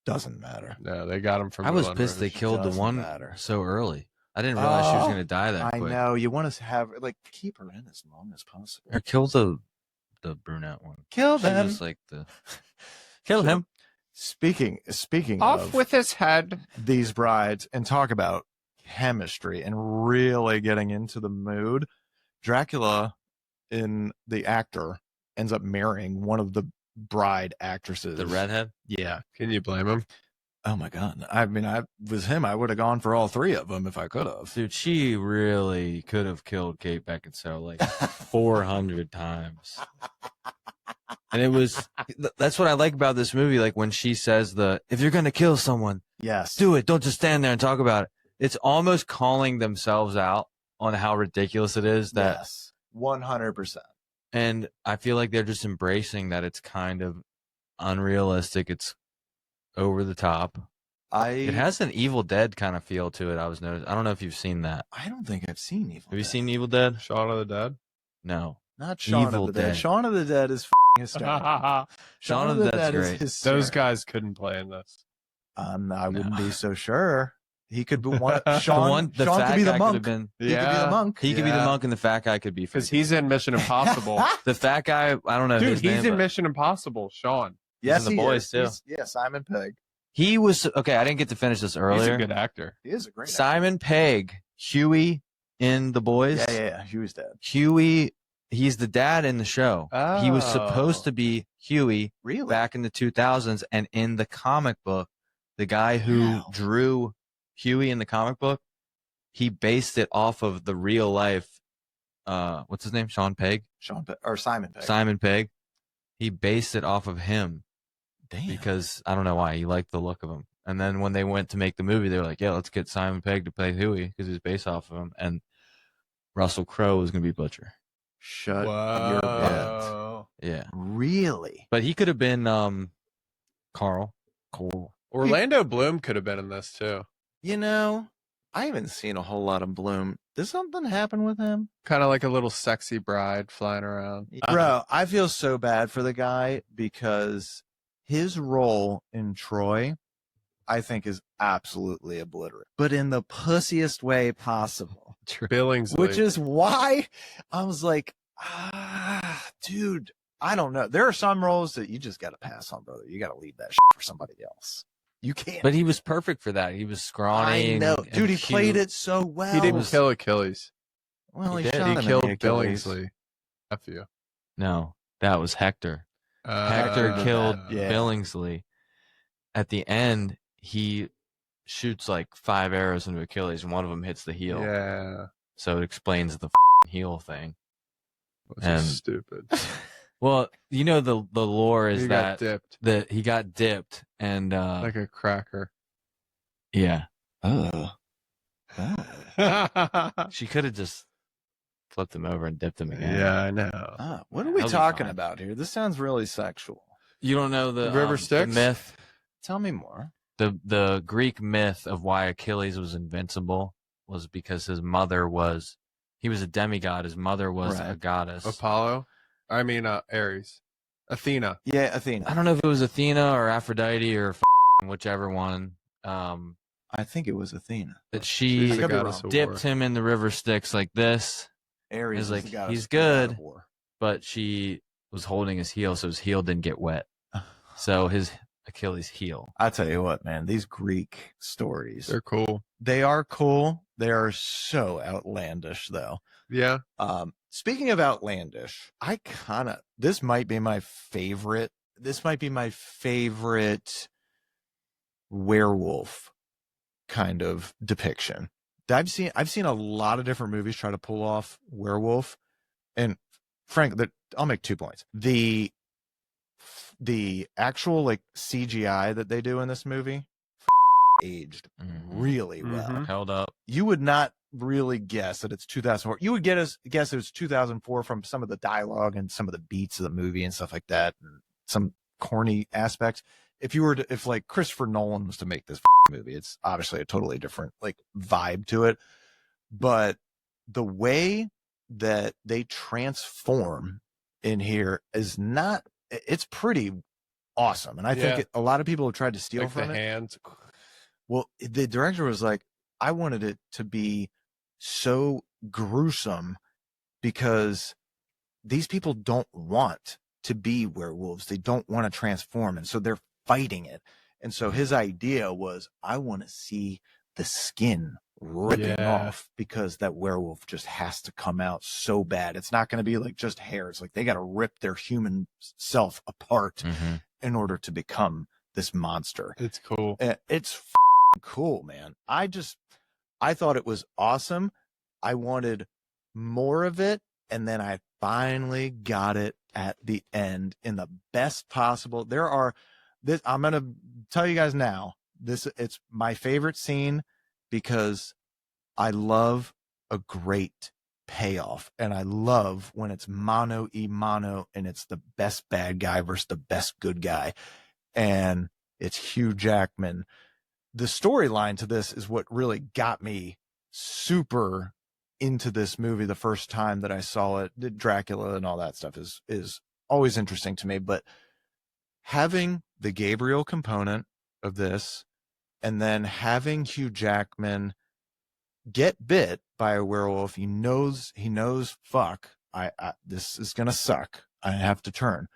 Doesn't matter. No, they got them from. I was Moulin pissed they Rouge. killed the Doesn't one matter. so early. I didn't realize she was Oh, going to die that I quick. know you want to have like keep her in as long as possible. Or kill the brunette one. Kill She them. was like the kill So, him. Speaking Off of with his head. these brides and talk about chemistry and really getting into the mood. Dracula in the actor ends up marrying one of the bride actresses. The redhead. Yeah. Can you blame him? Oh my god. I mean, I was him. I would have gone for all three of them if I could have. Dude, she really could have killed Kate Beckinsale like 400 times. And it was, that's what I like about this movie. Like when she says if you're going to kill someone, Yes. do it. Don't just stand there and talk about it. It's almost calling themselves out on how ridiculous it is that, Yes. 100%. and I feel like they're just embracing that it's kind of unrealistic. It's over the top. It has an Evil Dead kind of feel to it. I don't know if you've seen that. I don't think I've seen Evil Have you Dead. seen Evil Dead? Shaun of the Dead. No. Not Shaun Evil of the Dead. Dead. Shaun of the Dead is hysterical. Shaun of the Dead's is great. hysterical. Those guys couldn't play in this. I wouldn't No. be so sure. He could be one. The Sean fat could be the guy monk. could have been. He could be the monk. He could be the Yeah. monk, and the fat guy could be. Because Frankenstein. he's in Mission Impossible. The fat guy. I don't know. Dude, his he's name, in but Mission Impossible, Sean. Yes, in The he Boys, is. too. Yeah, Simon Pegg. He was okay. I didn't get to finish this He's earlier. a good actor. He is a great actor. Simon Pegg, Huey in The Boys. Yeah. He was dead. Huey. He's the dad in the show. He was supposed to be Huey Really? back in the 2000s, and in the comic book, the guy who Wow. drew Huey in the comic book, he based it off of the real life. What's his name? Sean Pegg. Simon Pegg. Simon Pegg. He based it off of him Damn. because I don't know why he liked the look of him. And then when they went to make the movie, they were like, "Yeah, let's get Simon Pegg to play Huey because he's based off of him." And Russell Crowe was going to be Butcher. Shut your Whoa. Yeah, Really? but he could have been Carl. Orlando Bloom could have been in this too. You know, I haven't seen a whole lot of Bloom. Did something happen with him? Kind of like a little sexy bride flying around. Bro, I feel so bad for the guy because his role in Troy, I think, is absolutely obliterated, but in the pussiest way possible. Billingsley. Which is why I was like, dude, I don't know. There are some roles that you just got to pass on, brother. You got to leave that shit for somebody else. You can't. But he was perfect for that. He was scrawny. I know, and dude. He cute. played it so well. he didn't kill Achilles. Well, he he, did. shot He him in killed the Achilles. Billingsley. F you. No, that was Hector. Hector killed yeah. Billingsley. At the end, he shoots like 5 arrows into Achilles, and one of them hits the heel. Yeah. So it explains the heel thing. Which And- is stupid. Well, you know the lore is He that got dipped he got dipped, and like a cracker. yeah, Oh. she could have just flipped him over and dipped him again. Yeah, I know. What are we That'll be talking fine. about here? This sounds really sexual. You don't know The River the Styx? myth, Tell me more. the Greek myth of why Achilles was invincible was because he was a demigod. His mother was a Right. goddess. Apollo? I mean, Ares. Athena. Yeah, Athena. I don't know if it was Athena or Aphrodite or whichever one. I think it was Athena. That She's she the could be goddess wrong. of dipped war. him in the river Styx like this, Ares It's is like, the goddess he's of God of good. war. but she was holding his heel, so his heel didn't get wet. So his Achilles heel. I tell you what, man, these Greek stories, They're cool. they are cool. They are so outlandish, though. Yeah. Speaking of outlandish, this might be my favorite. This might be my favorite werewolf kind of depiction. I've seen a lot of different movies try to pull off werewolf, and frankly, I'll make 2 points. The actual like CGI that they do in this movie aged really well. Held up. You would not really guess that it's 2004. You would guess it was 2004 from some of the dialogue and some of the beats of the movie and stuff like that, and some corny aspects. If like Christopher Nolan was to make this movie, it's obviously a totally different like vibe to it. But the way that they transform in here is not, it's pretty awesome. And I think a lot of people have tried to steal like from the it. hands. Well, the director was like, I wanted it to be so gruesome because these people don't want to be werewolves. They don't want to transform. And so they're fighting it. And so his idea was, I want to see the skin ripping off because that werewolf just has to come out so bad. It's not going to be like just hair. It's like they got to rip their human self apart in order to become this monster. It's cool. It's cool, man. I thought it was awesome. I wanted more of it. And then I finally got it at the end in the best possible. I'm going to tell you guys now, it's my favorite scene because I love a great payoff. And I love when it's mano a mano and it's the best bad guy versus the best good guy. And it's Hugh Jackman. The storyline to this is what really got me super into this movie the first time that I saw it. Dracula and all that stuff is always interesting to me, but having the Gabriel component of this and then having Hugh Jackman get bit by a werewolf, he knows fuck, this is gonna suck, I have to turn.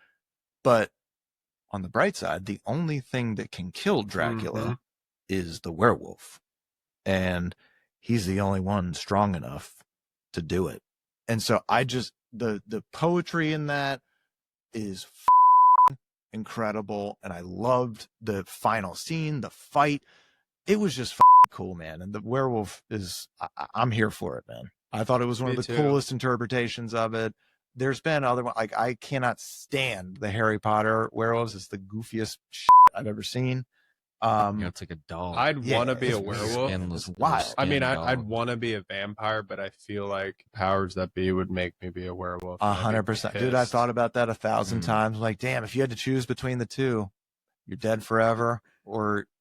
But on the bright side, the only thing that can kill Dracula is the werewolf, and he's the only one strong enough to do it. And so I just, the poetry in that is incredible, and I loved the final scene, the fight. It was just cool, man. And the werewolf is, I'm here for it, man. I thought it was one of the coolest interpretations of it. There's been other ones, like I cannot stand the Harry Potter werewolves. It's the goofiest shit I've ever seen. It's like a dog. I'd want to be a werewolf. It's wild. I mean, I'd want to be a vampire, but I feel like powers that be would make me be a werewolf. 100%. Dude, I thought about that 1,000 times. Like, damn, if you had to choose between the two, you're dead forever,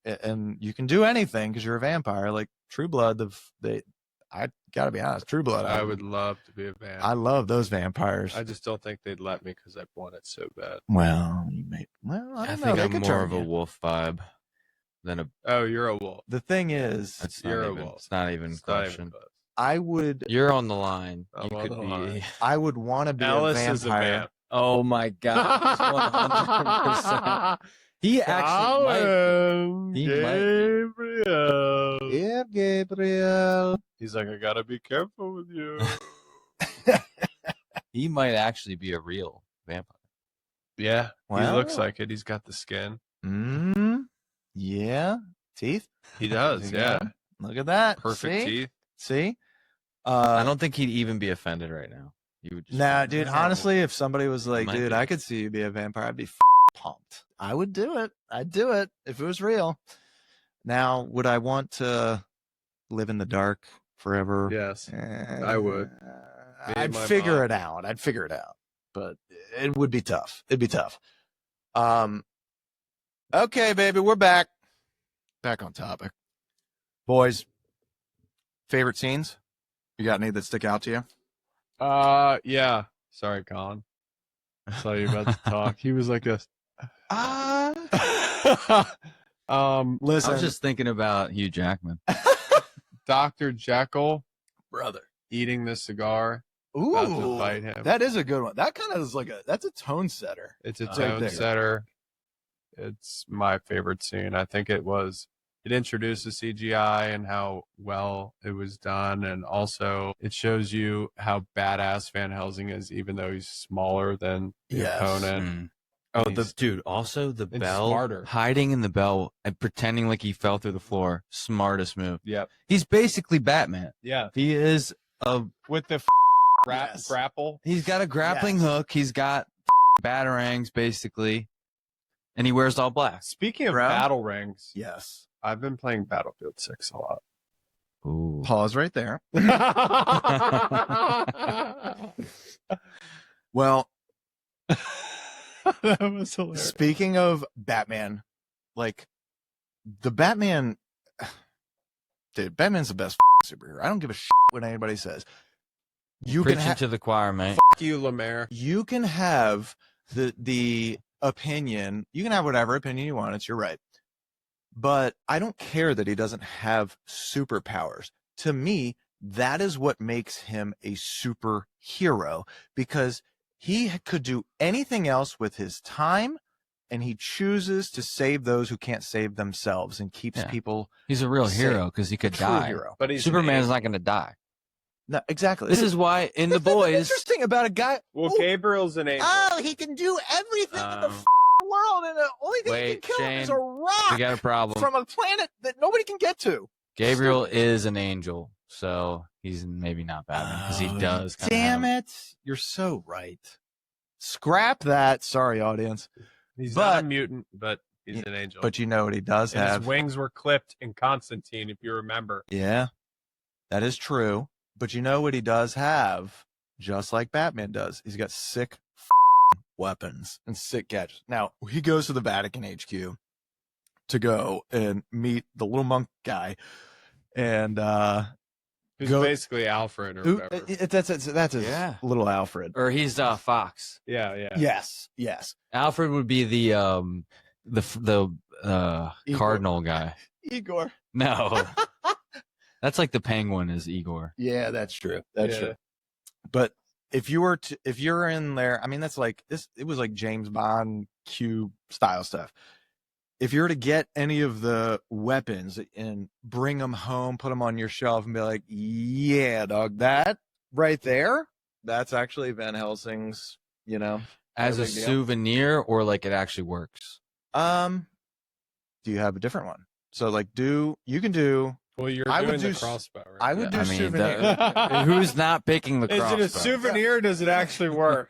and you can do anything because you're a vampire. Like True Blood, I gotta be honest, True Blood. I would love to be a vampire. I love those vampires. I just don't think they'd let me because I want it so bad. Well, you may. Well, I think know. I'm more of a wolf vibe than a. Oh, you're a wolf. The thing is, you're a wolf. It's not even a question. I would. You're on the line. I'm you on could the be. line. I would want to be Alice a vampire. is a vamp. Oh my god! 100%. He actually might. He Gabriel. Yeah, Gabriel. He's like, I gotta be careful with you. He might actually be a real vampire. Yeah, Well. he looks like it. He's got the skin. Yeah. Teeth. He does. Yeah. Look at that. Perfect teeth. See. I don't think he'd even be offended right now. You would just Nah, dude. Honestly, if somebody was like, Might "Dude, be. I could see you be a vampire," I'd be pumped. I would do it. I'd do it if it was real. Now, would I want to live in the dark forever? Yes, I would. I'd figure it out. But it would be tough. It'd be tough. Okay, baby, we're back. Back on topic. Boys, favorite scenes? You got any that stick out to you? Yeah. Sorry, Colin. I saw you about to talk. He was like this. Listen, I was just thinking about Hugh Jackman. Dr. Jekyll brother. eating the cigar. Ooh, About to fight him. that is a good one. That kind of is that's a tone setter. It's a Right tone there. setter. it's my favorite scene. I think it introduces CGI and how well it was done, and also it shows you how badass Van Helsing is, even though he's smaller than the opponent. Oh, And dude! Also, the and bell, smarter. hiding in the bell and pretending like he fell through the floor. Smartest move. Yep. He's basically Batman. Yeah. He is With the Yes. grapple. He's got a grappling Yes. hook. He's got batarangs, basically, and he wears all black. Speaking of Bro? battle rings, Yes. I've been playing Battlefield 6 a lot. Ooh. Pause right there. Well, That was hilarious. speaking of Batman, like the Batman, dude, Batman's the best superhero. I don't give a shit what anybody says. You can Preaching to the choir, mate. Fuck you, Lemaire. you can have the opinion. You can have whatever opinion you want. It's your right. But I don't care that he doesn't have superpowers. To me, that is what makes him a superhero, because he could do anything else with his time, and he chooses to save those who can't save themselves and keeps Yeah. people He's a real Say, hero because he could true die. hero. But he's Superman's not going to die. No, exactly. This is why in The There's nothing Boys, interesting about a guy. Well, Ooh, Gabriel's an angel. oh, he can do everything in the world, and the only thing he Wait, can kill him is Shane, a we rock got a problem. from a planet that nobody can get to. Gabriel is an angel, so he's maybe not Batman because he Oh, does. kinda Damn have- it. You're so right. Scrap that. Sorry, audience. He's but- not a mutant, but he's an angel. But you know what he does and have. his wings were clipped in Constantine, if you remember. Yeah, that is true. But you know what he does have, just like Batman does? He's got sick weapons and sick gadgets. Now, he goes to the Vatican HQ to go and meet the little monk guy. And Who's Go- basically Alfred or who- whatever. that's his Yeah. little Alfred. Or he's Fox. Yeah. Yes. Alfred would be the Igor. cardinal guy. Igor. No, that's like the penguin is Igor. Yeah, that's true. That's Yeah. true. But if you're in there, I mean, that's like this. It was like James Bond Q style stuff. If you were to get any of the weapons and bring them home, put them on your shelf, and be like, "Yeah, dog, that right there, that's actually Van Helsing's." You know, As No a big deal. souvenir, or like it actually works. do you have a different one? So like, you can do. Well, you're I would doing do the s- crossbow, right? I would do I mean, souvenir. Who's not picking the Is crossbow? it a souvenir or does it actually work?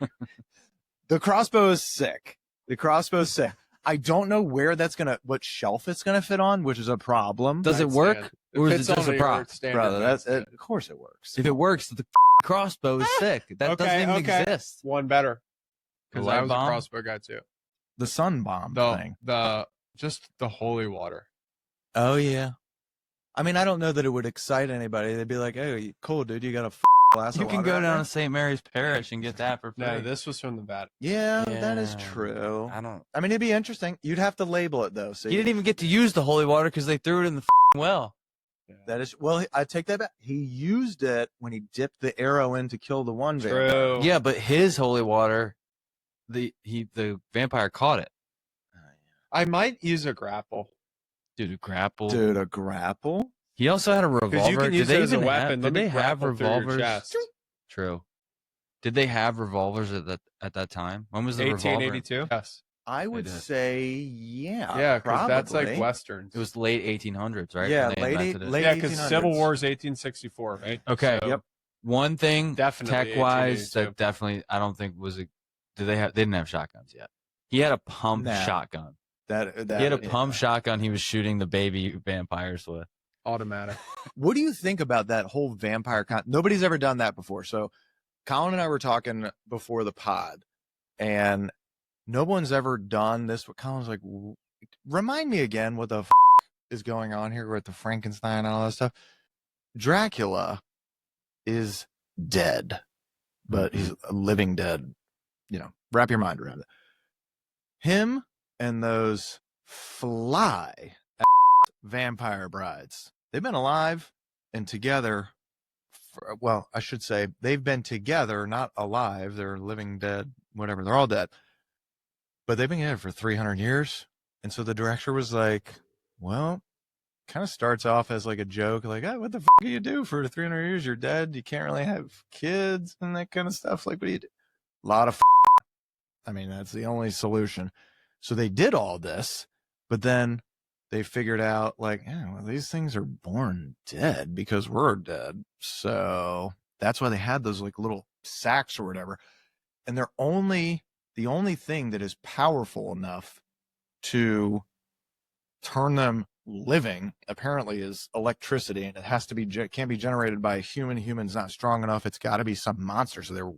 The crossbow is sick. The crossbow is sick. I don't know what shelf it's gonna fit on, which is a problem. Does it work, or is it just a prop? Brother, of course it works. If it works, the crossbow is sick. That doesn't even exist. One better. The Because light I was bomb? a crossbow guy too. The sun bomb thing. Just the holy water. Oh yeah. I mean, I don't know that it would excite anybody. They'd be like, "Hey, cool, dude, you got a glass You of can water go out down there?" to St. Mary's Parish and get that for free. No, this was from the Vatican. Yeah, that is Yeah. true. I don't. I mean, it'd be interesting. You'd have to label it though. So He didn't even get to use the holy water because they threw it in the well. That is I take that back. He used it when he dipped the arrow in to kill the one vampire. True. Yeah, but his holy water, the vampire caught it. I might use a grapple. Dude, a grapple. Dude, a grapple? He also had a Because revolver. you can use Did it they as a even weapon. Have, Let did me they have grapple through your revolvers? chest. True. Did they have revolvers at that time? When was the revolver? 1882? Yes. I would did. say, yeah. Yeah, because that's like probably. Westerns. It was late 1800s, right? Yeah, when they late invented it? late yeah, because 1800s. Civil War is 1864, right? Okay. So, Yep. One thing, Definitely tech-wise, 1882. that definitely I don't think was a. Did they have? They didn't have shotguns yet. He had a pump Nah. shotgun. That He had a yeah. pump shotgun. He was shooting the baby vampires with. Automatic. What do you think about that whole vampire nobody's ever done that before. So Colin and I were talking before the pod, and no one's ever done this. What Colin's like, remind me again what the is going on here with the Frankenstein and all that stuff. Dracula is dead, but he's a living dead. You know, wrap your mind around it. Him and those fly vampire brides. They've been alive and together. Well, I should say they've been together, not alive. They're living dead, whatever. They're all dead. But they've been together for 300 years And so the director was like, well, kind of starts off as like a joke, like, oh, what the f do you do for 300 years? You're dead. You can't really have kids and that kind of stuff. Like, what do you do? A lot of I mean, that's the only solution. So they did all this, but then they figured out, like, yeah, well, these things are born dead because we're dead. So that's why they had those like little sacks or whatever. And the only thing that is powerful enough to turn them living apparently is electricity, and it has to be can't be generated by a human. Human's not strong enough. It's got to be some monster. So they're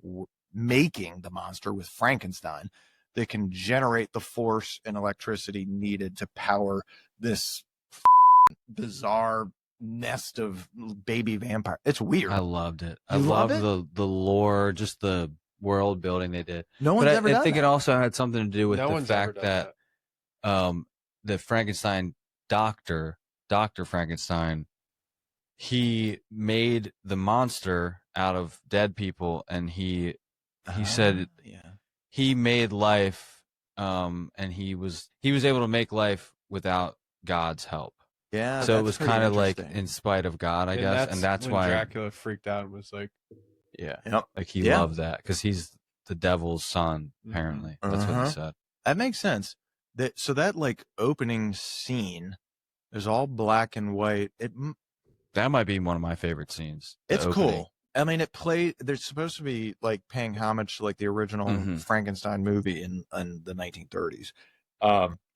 making the monster with Frankenstein that can generate the force and electricity needed to power this bizarre nest of baby vampire. It's weird. I loved it. You I love loved the lore, just the world building they did. No one's But ever I done think that. it also had something to do with No the one's ever fact done that the Frankenstein Dr. Frankenstein, he made the monster out of dead people, and he said yeah. he made life, and he was able to make life without God's help. Yeah. So it was kind of like interesting. in spite of God, I guess, and that's when why Dracula freaked out and was like, yeah, Yep. like he Yeah. loved that because he's the devil's son. Apparently, that's what he said. That makes sense. So that like opening scene is all black and white. That might be one of my favorite scenes. the It's opening. cool. I mean, they're supposed to be like paying homage to like the original Frankenstein movie in the 1930s.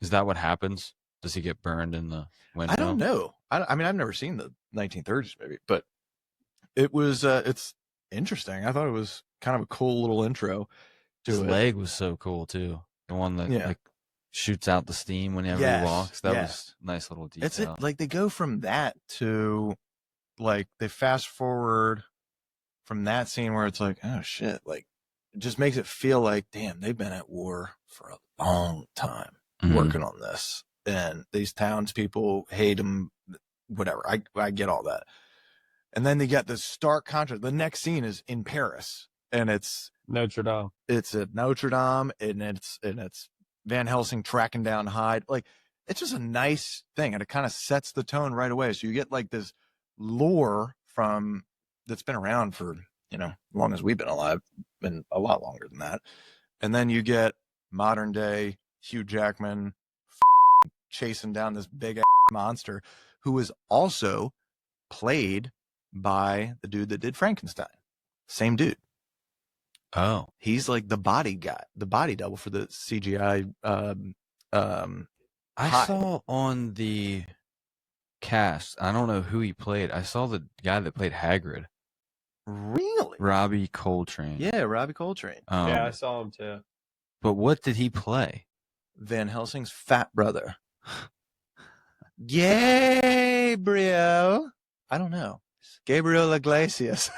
Is that what happens? Does he get burned in the window? I don't know. I mean, I've never seen the 1930s movie, but it was it's interesting. I thought it was kind of a cool little intro to His it. leg was so cool too. The one that Yeah. like shoots out the steam whenever Yes, he walks. That yes. was a nice little detail. It's like they go from that to like they fast forward from that scene where it's like, oh shit, like it just makes it feel like, damn, they've been at war for a long time working on this, and these townspeople hate them. Whatever, I get all that, and then they get this stark contrast. The next scene is in Paris, and it's Notre Dame. It's at Notre Dame, and it's Van Helsing tracking down Hyde. Like, it's just a nice thing, and it kind of sets the tone right away. So you get like this lore from that's been around for, you know, as long as we've been alive, and a lot longer than that. And then you get modern day Hugh Jackman chasing down this big ass monster who is also played by the dude that did Frankenstein. Same dude. Oh, He's like the body guy, the body double for the CGI. I Hyde. saw on the cast. I don't know who he played. I saw the guy that played Hagrid, Really? Robbie Coltrane. Yeah, Robbie Coltrane. Yeah, I saw him too. But what did he play? Van Helsing's fat brother. Gabriel. I don't know. Gabriel Iglesias.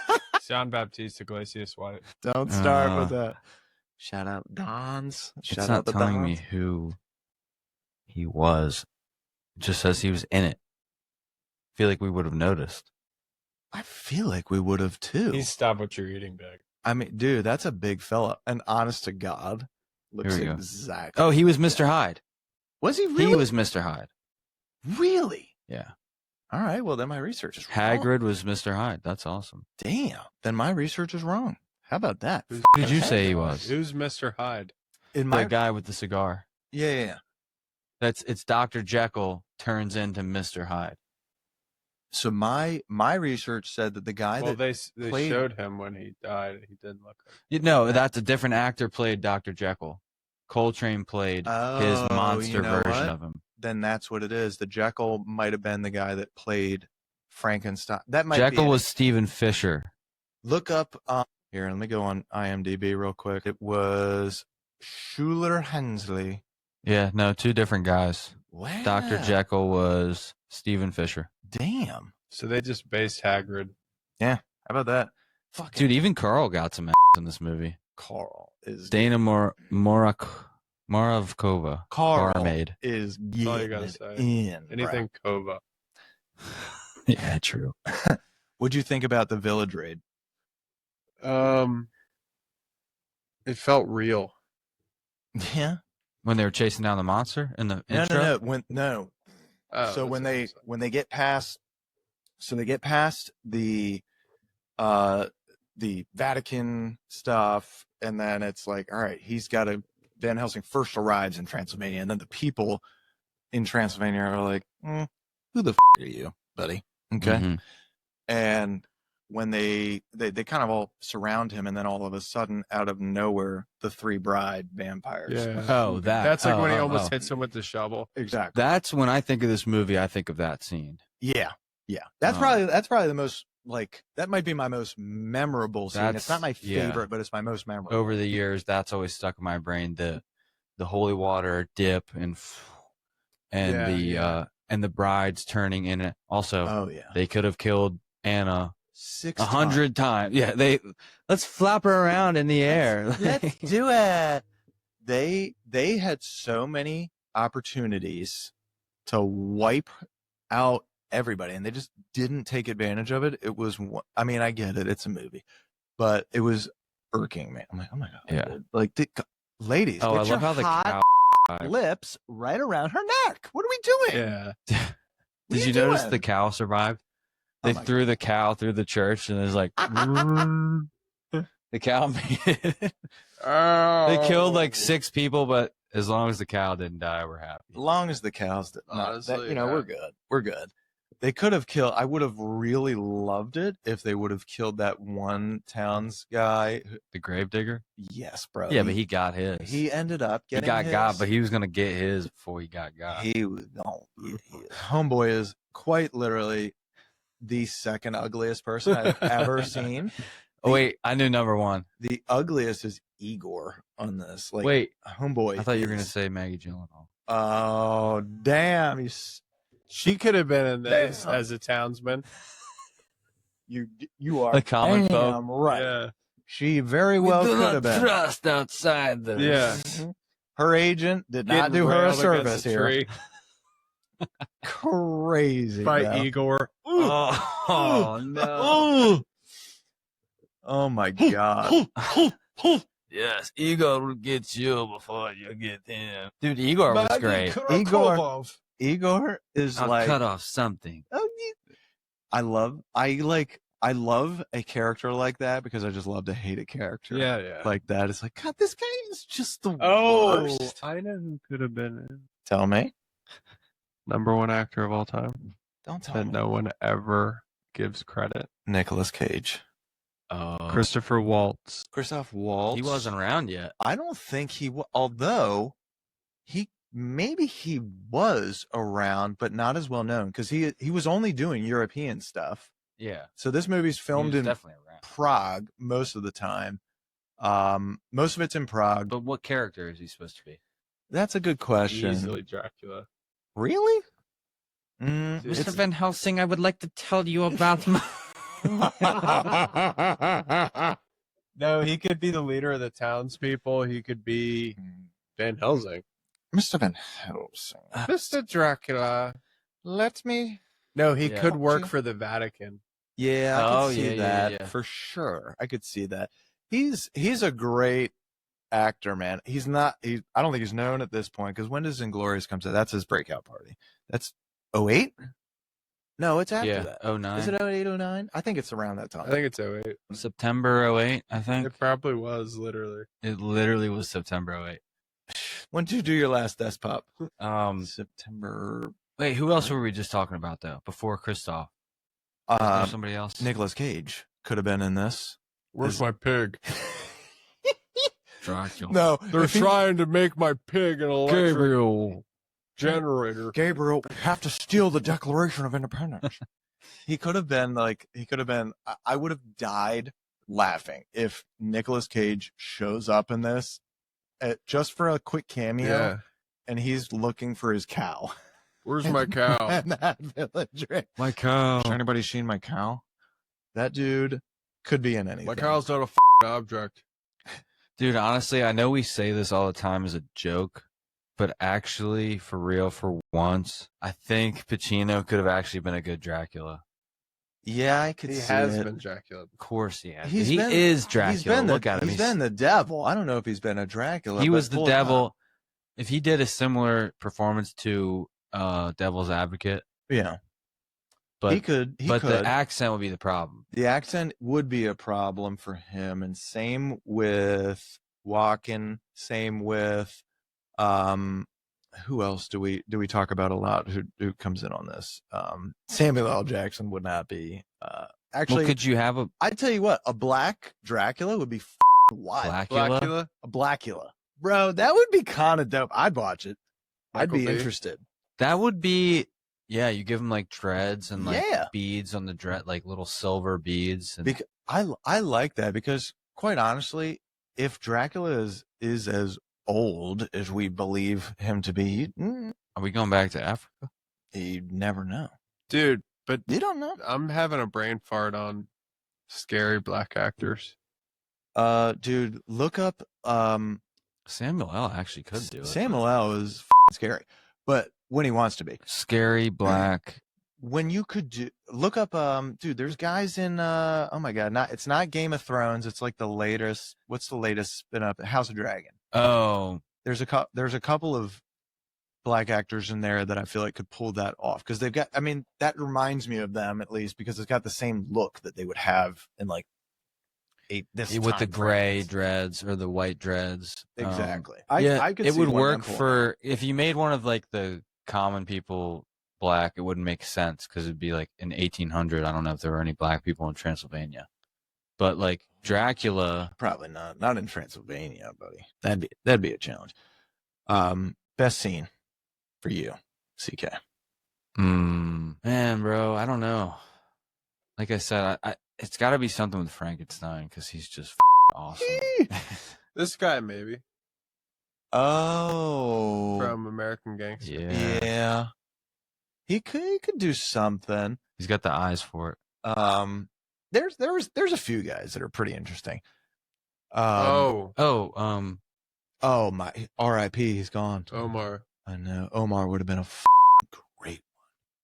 Jean Baptiste Iglesias White. Don't start with that. Shout out Dons. It's Shout not out the telling Dons. me who he was. It just says he was in it. I feel like we would have noticed. I feel like we would have too. He's Stop What You're Eating big. I mean, dude, that's a big fella. And honest to God, looks Here we go. exactly. Oh, he was like Mr. that. Hyde. Was he really? He was Mr. Hyde. Really? Yeah. All right. Well, then my research is wrong. Hagrid was Mr. Hyde. That's awesome. Damn. Then my research is wrong. How about that? Who's Who did you say he was? Who's Mr. Hyde? In The my guy with the cigar. yeah. It's Dr. Jekyll turns into Mr. Hyde. So my research said that the guy Well, that they played- showed him when he died. He didn't look like. You know, that's a different actor played Dr. Jekyll. Coltrane played his Oh, monster you know version what? of him. then that's what it is. The Jekyll might have been the guy that played Frankenstein. That might Jekyll be was Stephen Fisher. Look up here. Let me go on IMDb real quick. It was Schuler Hensley. Yeah, no, two different guys. Wow. Dr. Jekyll was Stephen Fisher. Damn. So they just based Hagrid. How about that? Fucking Dude, even Carl got some ass in this movie. Carl is Dana Moravkova. Carl barmaid. is That's all you getting gotta it say. in. Anything Kova. Yeah, true. What'd you think about the village raid? It felt real. Yeah. When they were chasing down the monster in the intro? No. Oh, So that's when what they I'm saying. when they get past, the Vatican stuff, and then it's like, all right, he's got to. Van Helsing first arrives in Transylvania, and then the people in Transylvania are like, "Who the are you, buddy?" Okay, Mhm. and when they kind of all surround him, and then all of a sudden, out of nowhere, the three bride vampires. Yeah. Oh, that. That's like when he oh, almost oh. hits him with the shovel. Exactly. That's when I think of this movie, I think of that scene. Yeah. That's probably the most, like, that might be my most memorable scene. It's not my favorite, but it's my most memorable. Over the years, that's always stuck in my brain. The holy water dip and the brides turning in it. Also, Oh yeah. they could have killed Anna 100 times. Yeah, let's flap her around in the air. Let's do it. They had so many opportunities to wipe out everybody, and they just didn't take advantage of it. It was, I mean, I get it, it's a movie, but it was irking, man. I'm like, oh my god, Yeah. like, ladies, Oh, get I your love how the hot cow. lips right around her neck. What are we doing? Yeah. What Did are you you notice doing? the cow survived? They Oh my threw the cow through the church, and it was like the cow made it. Oh. They killed like 6 people, but as long as the cow didn't die, we're happy. As long as the cows did not, Honestly, you know, yeah. we're good. We're good. They could have killed. I would have really loved it if they would have killed that one towns guy. The gravedigger? Yes, bro. Yeah, but he got his. he ended up He getting got his. got, but he was gonna get his before he got got. He was homeboy is quite literally the second ugliest person I've ever seen. Oh wait, I knew number 1. The ugliest is Igor on this. Like, Wait, homeboy. I thought you were gonna is- say Maggie Gyllenhaal. Oh damn! She could have been in this Damn. as a townsman. You are The comic book. damn right. Yeah. She very well could have been. trust outside the. Yeah. Her agent did not Getting do her a railed service against a here. tree Crazy. by bro. Igor. Oh no! Oh my god. Yes, Igor will get you before you get him. Dude, Igor was great. Igor is I'll like, cut off something. I love a character like that because I just love to hate a character. Yeah, yeah. Like that. It's like, God, this guy is just the Oh, worst. I know who could have been in. Tell me. Number 1 actor of all time Don't tell that me. no one ever gives credit. Nicolas Cage. Christopher Waltz. Christoph Waltz. He wasn't around yet. I don't think although he was around, but not as well known because he was only doing European stuff. Yeah, So this movie's filmed he was in definitely around. Prague most of the time. Most of it's in Prague. But what character is he supposed to be? That's a good question. Easily Dracula. Really? Mr. Van Helsing, I would like to tell you about my. No, he could be the leader of the townspeople. He could be Van Helsing. Mr. Van Helsing. Mr. Dracula. Let me. No, he Yeah. could work for the Vatican. Yeah, I Oh, could see yeah, that yeah. for sure. I could see that. He's a great actor, man. He's not. I don't think he's known at this point because when does Inglourious comes out? That's his breakout party. That's 08? No, it's after Yeah, that. 09. Is it 08, 09? I think it's around that time. I think it's 08. September 08, I think. It probably was, literally. It literally was September 08. When did you do your last desk pop? September. Wait, who else were we just talking about though? Before Christoph, somebody else. Nicolas Cage could have been in this. Where's my pig? Dracula. No, They're trying to make my pig an electric Gabriel. generator. Gabriel, we have to steal the Declaration of Independence. He could have been. I would have died laughing if Nicolas Cage shows up in this just for a quick cameo, Yeah. and he's looking for his cow. Where's my cow? And that villager. My cow. Has anybody seen my cow? That dude could be in anything. My cow's not a object. Dude, honestly, I know we say this all the time as a joke, but actually, for real, for once, I think Pacino could have actually been a good Dracula. Yeah, I could He see has it. been Dracula. Of course he has. He's He been- is Dracula. He's been Look at him. He's been the devil. I don't know if he's been a Dracula. He but was the pull it up. devil. if he did a similar performance to Devil's Advocate, Yeah, but he could. the accent would be the problem. The accent would be a problem for him, and same with Walken. Same with who else do we talk about a lot? Who comes in on this? Samuel L. Jackson would not be. Actually, Well, could you have a I tell you what, a black Dracula would be wild. Blackula? A Blackula, bro, that would be kind of dope. I'd watch it. I'd be interested. That would be, yeah. You give him like dreads and like Yeah. beads on the dread, like little silver beads. And Because I like that because, quite honestly, if Dracula is as old as we believe him to be, are we going back to Africa? you never know. Dude, but You don't know. I'm having a brain fart on scary black actors. Dude, look up Samuel L. actually could do it. Samuel L. is scary, but when he wants to be. Scary black. When you could look up dude, there's guys in oh my god, it's not Game of Thrones, it's like the latest, what's the latest spin up? House of Dragon. Oh, There's a couple of black actors in there that I feel like could pull that off because they've got, I mean, that reminds me of them at least because it's got the same look that they would have in like this with the time gray frames. dreads or the white dreads. Exactly. I could it see would one of them work pulling for if you made one of like the common people black. It wouldn't make sense because it'd be like in 1800. I don't know if there were any black people in Transylvania, but like Dracula, probably not in Transylvania, buddy. That'd be a challenge. Best scene for you, CK. man, bro, I don't know. Like I said, I it's got to be something with Frankenstein because he's just awesome. This guy, maybe. Oh, From American Gangster. yeah. He could do something. He's got the eyes for it. There's a few guys that are pretty interesting. Oh, Oh my, R.I.P. He's gone. Omar. I know. Omar would have been a great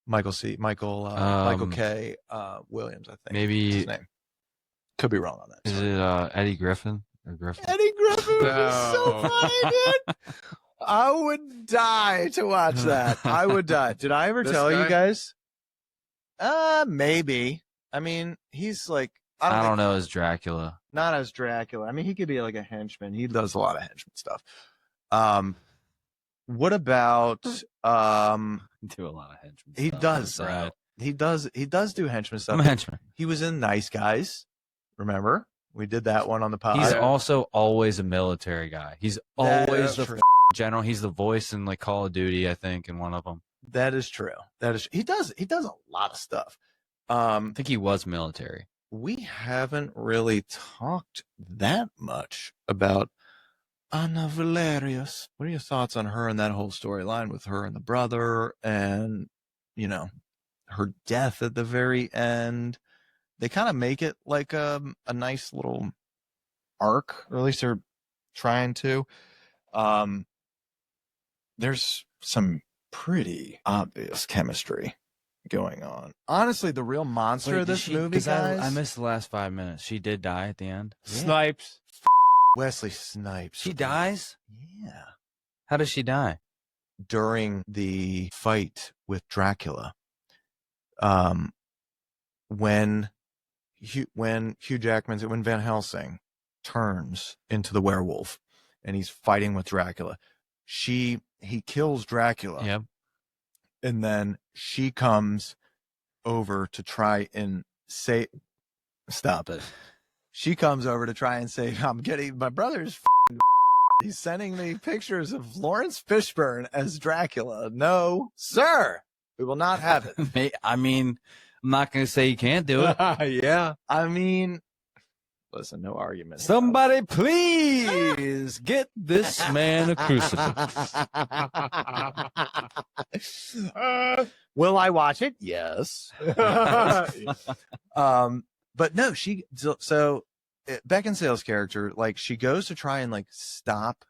one. Michael K. Williams, I think. Maybe is his name. Could be wrong on that. Is Sorry. it Eddie Griffin or Griffin? Eddie Griffin would be so No. funny, dude. I would die to watch that. I would die. Did I ever This tell you guy? guys? Maybe. I mean, he's like, I don't think- know as Dracula. Not as Dracula. I mean, he could be like a henchman. He does a lot of henchman stuff. What about Do a lot of henchmen. he stuff does, outside. bro. He does do henchman stuff. I'm a henchman. He was in Nice Guys. Remember? We did that one on the pod. He's also always a military guy. He's always the true. general. He's the voice in like Call of Duty, I think, in one of them. That is true. He does a lot of stuff. I think he was military. We haven't really talked that much about Anna Valerius. What are your thoughts on her and that whole storyline with her and the brother and, you know, her death at the very end? They kind of make it like a nice little arc, or at least they're trying to. There's some pretty obvious chemistry going on. Honestly, the real monster of this movie, 'cause guys, I missed the last 5 minutes. She did die at the end. Snipes. Wesley Snipes. She dies? Yeah. How does she die? During the fight with Dracula, when Van Helsing turns into the werewolf and he's fighting with Dracula, he kills Dracula. Yep. And then she comes over to try and say, stop it. She comes over to try and say, I'm getting my brother's he's sending me pictures of Lawrence Fishburne as Dracula. No, sir, we will not have it. I mean, I'm not going to say you can't do it. Yeah. I mean, listen, no argument. Somebody please get this man a crucifix. Will I watch it? Yes. But no, so Beckinsale's character, like, she goes to try and like stop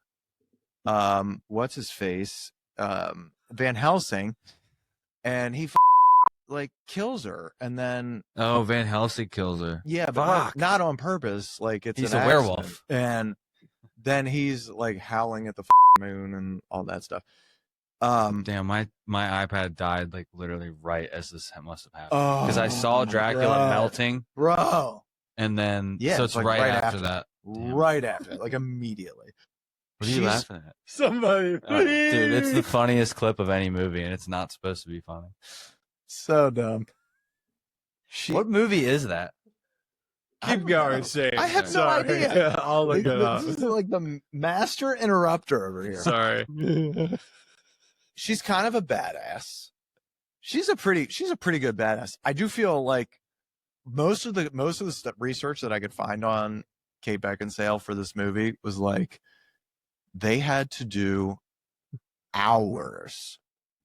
what's his face, Van Helsing, and he like kills her, and then Oh, Van Helsing kills her. yeah, but Fuck. not on purpose. Like, it's He's an a accident. werewolf. And then he's like howling at the moon and all that stuff. Damn, my iPad died like literally right as this must have happened because I saw Dracula melting, bro, and then Yeah, so it's it's like right right after after that. Damn. right after, like immediately. What are you laughing at? Somebody, please. Dude, it's the funniest clip of any movie, and it's not supposed to be funny. So dumb. What movie is that? Keep going, Shane. I have no Sorry. idea. I'll look it up. This is like the master interrupter over here. Sorry. She's kind of a badass. She's a pretty good badass. I do feel like most of the research that I could find on Kate Beckinsale for this movie was like they had to do hours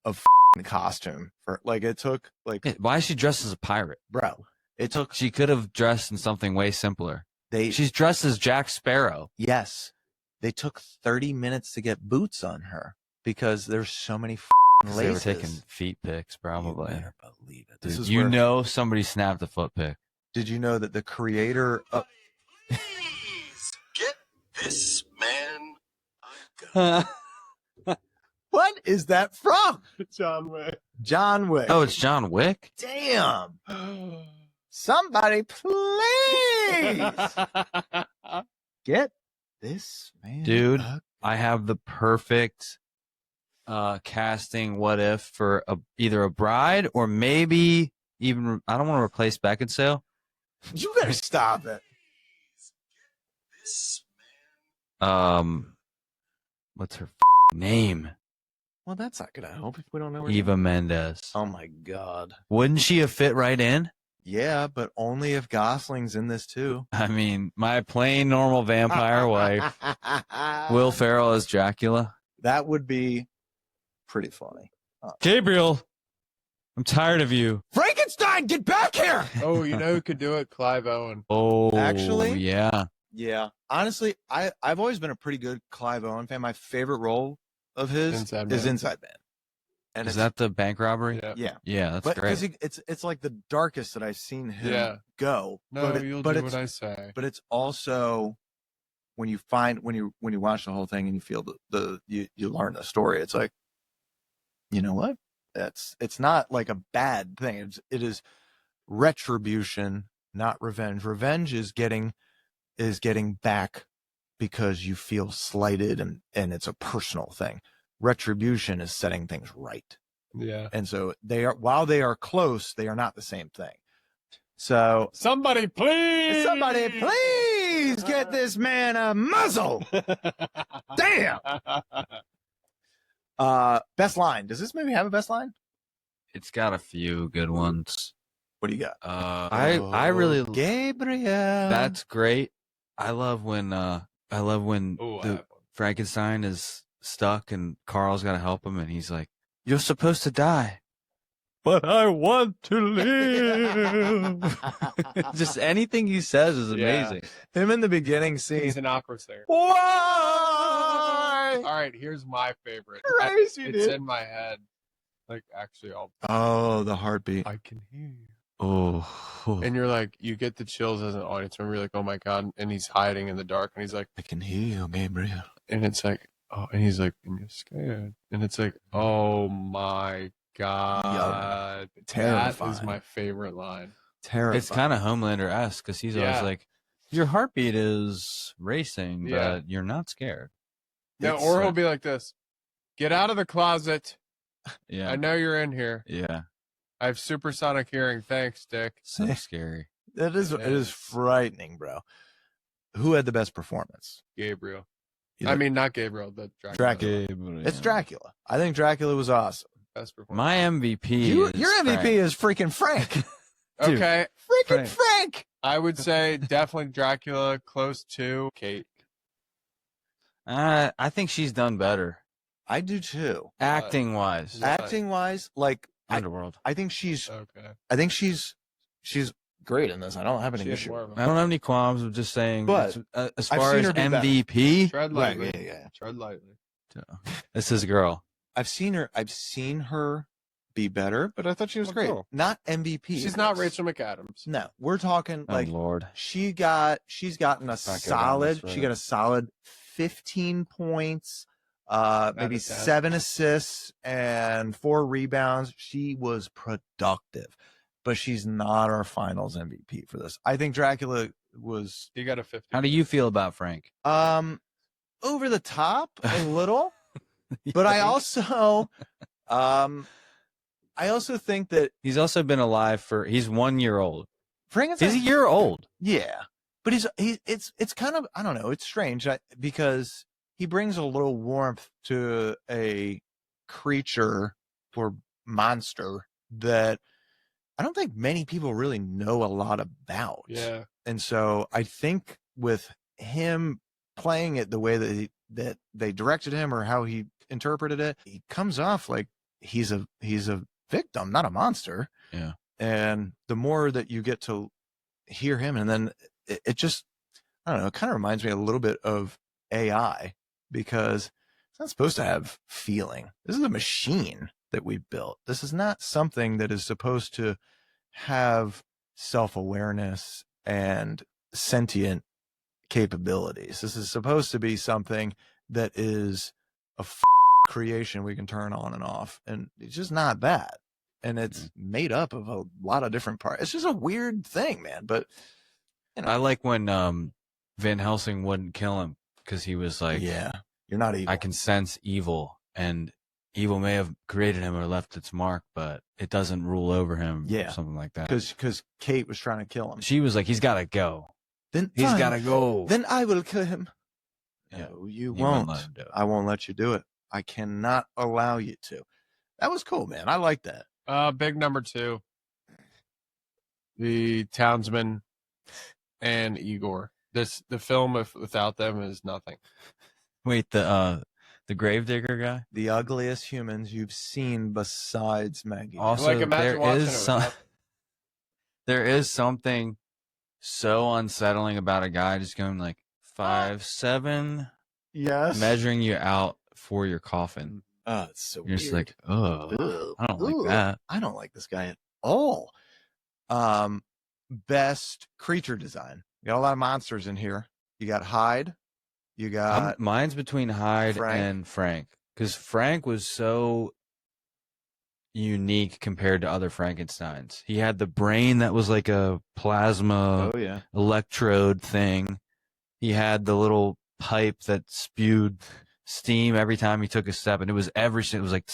of costume for like it took like Why is she dressed as a pirate? bro. It took She could have dressed in something way simpler. they She's dressed as Jack Sparrow. yes. They took 30 minutes to get boots on her because there's so many 'Cause laces. they were taking feet pics, probably. You better believe it. Dude, This is you where- know somebody snapped a foot pic. Did you know that the creator of Please get this man a gun. what is that from? John Wick. John Wick. Oh, it's John Wick? Damn. Somebody please get this man. Dude. a- I have the perfect casting what if for either a bride or maybe even, I don't want to replace Beckinsale. You better stop it. This What's her name? Well, that's not gonna help if we don't know her Eva name. Mendes. Oh my god. Wouldn't she have fit right in? Yeah, but only if Gosling's in this too. I mean, my plain normal vampire wife. Will Ferrell as Dracula. That would be pretty funny. Gabriel, I'm tired of you. Frankenstein, get back here! Oh, you know who could do it? Clive Owen. Oh, Actually? yeah. Yeah, honestly, I've always been a pretty good Clive Owen fan. My favorite role of his Inside is Man. Inside Man. And Is it's- that the bank robbery? Yeah. yeah? Yeah, that's But great. because it's like the darkest that I've seen him Yeah. go. No, but you'll but do it's, what I say. but it's also when you watch the whole thing and you feel you learn the story. It's like, you know what? It's not like a bad thing. It is retribution, not revenge. Revenge is getting back because you feel slighted and it's a personal thing. Retribution is setting things right. Yeah. And so while they are close, they are not the same thing. So Somebody please. somebody please get this man a muzzle. Damn. Best line. Does this movie have a best line? It's got a few good ones. What do you got? I really Gabriel. that's great. I love when Oh, the Frankenstein is stuck and Carl's got to help him and he's like, "You're supposed to die." But I want to live. Just anything he says is Yeah. amazing. him in the beginning scene. He's an opera singer. Why? All right, here's my favorite. Crazy, It's dude. in my head. Like, actually, Oh, the heartbeat. I can hear you. Oh, And you're like, you get the chills as an audience member. You're like, oh my God. And he's hiding in the dark. And he's like, I can hear you, Gabriel. and it's like, oh, and he's like, and you're scared. And it's like, oh my God. That is Terrifying. my favorite line. Terrifying. it's kind of Homelander-esque because he's always Yeah. like, "Your heartbeat is racing, Yeah. but you're not scared." Yeah, It's, or he'll be like this. Get out of the closet. Yeah, I know you're in here. yeah, I have supersonic hearing. Thanks, Dick. so scary. it is frightening, bro. Who had the best performance? Gabriel. You I know, mean, not Gabriel. The Dracula. Dracula. It's Dracula. I think Dracula was awesome. Best performance. My MVP. Your is MVP Frank. is freaking Frank. Dude. Okay. freaking Frank. I would say definitely Dracula, close to Kate. I think she's done better I do too. acting wise. What? Acting wise, like Underworld. I think she's Okay. she's great in this. I don't have any She had issue. more of I a don't have any qualms. I'm just saying. But as I've far seen as her be better. MVP, tread Right, lightly. yeah. Tread lightly. this is a girl. I've seen her be better, but I thought she was Oh, great. cool. Not MVP. She's in not this. Rachel McAdams. No, we're talking Oh like Lord. she's gotten a Not good on solid. this, She right. got a solid 15 points maybe of 10. 7 assists and 4 rebounds. She was productive, but she's not our finals MVP for this. I think Dracula was You got a 50. How do you feel about Frank? over the top a little, but I also think that He's also been alive he's 1 year old. Frankenstein, He's a year old. yeah, but it's kind of, I don't know, it's strange because he brings a little warmth to a creature or monster that I don't think many people really know a lot about. Yeah. And so I think with him playing it the way that they directed him or how he interpreted it, he comes off like he's a victim, not a monster. Yeah. And the more that you get to hear him, and then it just, I don't know, it kind of reminds me a little bit of AI, because it's not supposed to have feeling. This is a machine that we built. This is not something that is supposed to have self-awareness and sentient capabilities. This is supposed to be something that is a creation we can turn on and off, and it's just not that. And it's made up of a lot of different parts. It's just a weird thing, man. But you know, I like when Van Helsing wouldn't kill him because he was like, yeah, you're not evil. I can sense evil, and evil may have created him or left its mark, but it doesn't rule over him. Yeah. Or something like that. Because Kate was trying to kill him. She was like, he's got to go. Then He's fine. got to go. Then I will kill him. Yeah. No, you won't won't. let him do it. I won't let you do it. I cannot allow you to. That was cool, man. I like that. Big number 2. The Townsman and Igor. The film without them is nothing. Wait, the Gravedigger guy? The ugliest humans you've seen besides Maggie. Also, Like, imagine there watching is it some, without- there is something so unsettling about a guy just going like 5'7", Yes. measuring you out for your coffin. Oh, it's so You're weird. just like, oh, Ugh. I don't like Ugh. that. I don't like this guy at all. Best creature design. You got a lot of monsters in here. You got Hyde. You got Mine's between Hyde Frank. and Frank, because Frank was so unique compared to other Frankensteins. He had the brain that was like a plasma oh yeah. electrode thing. He had the little pipe that spewed steam every time he took a step, and it was it was like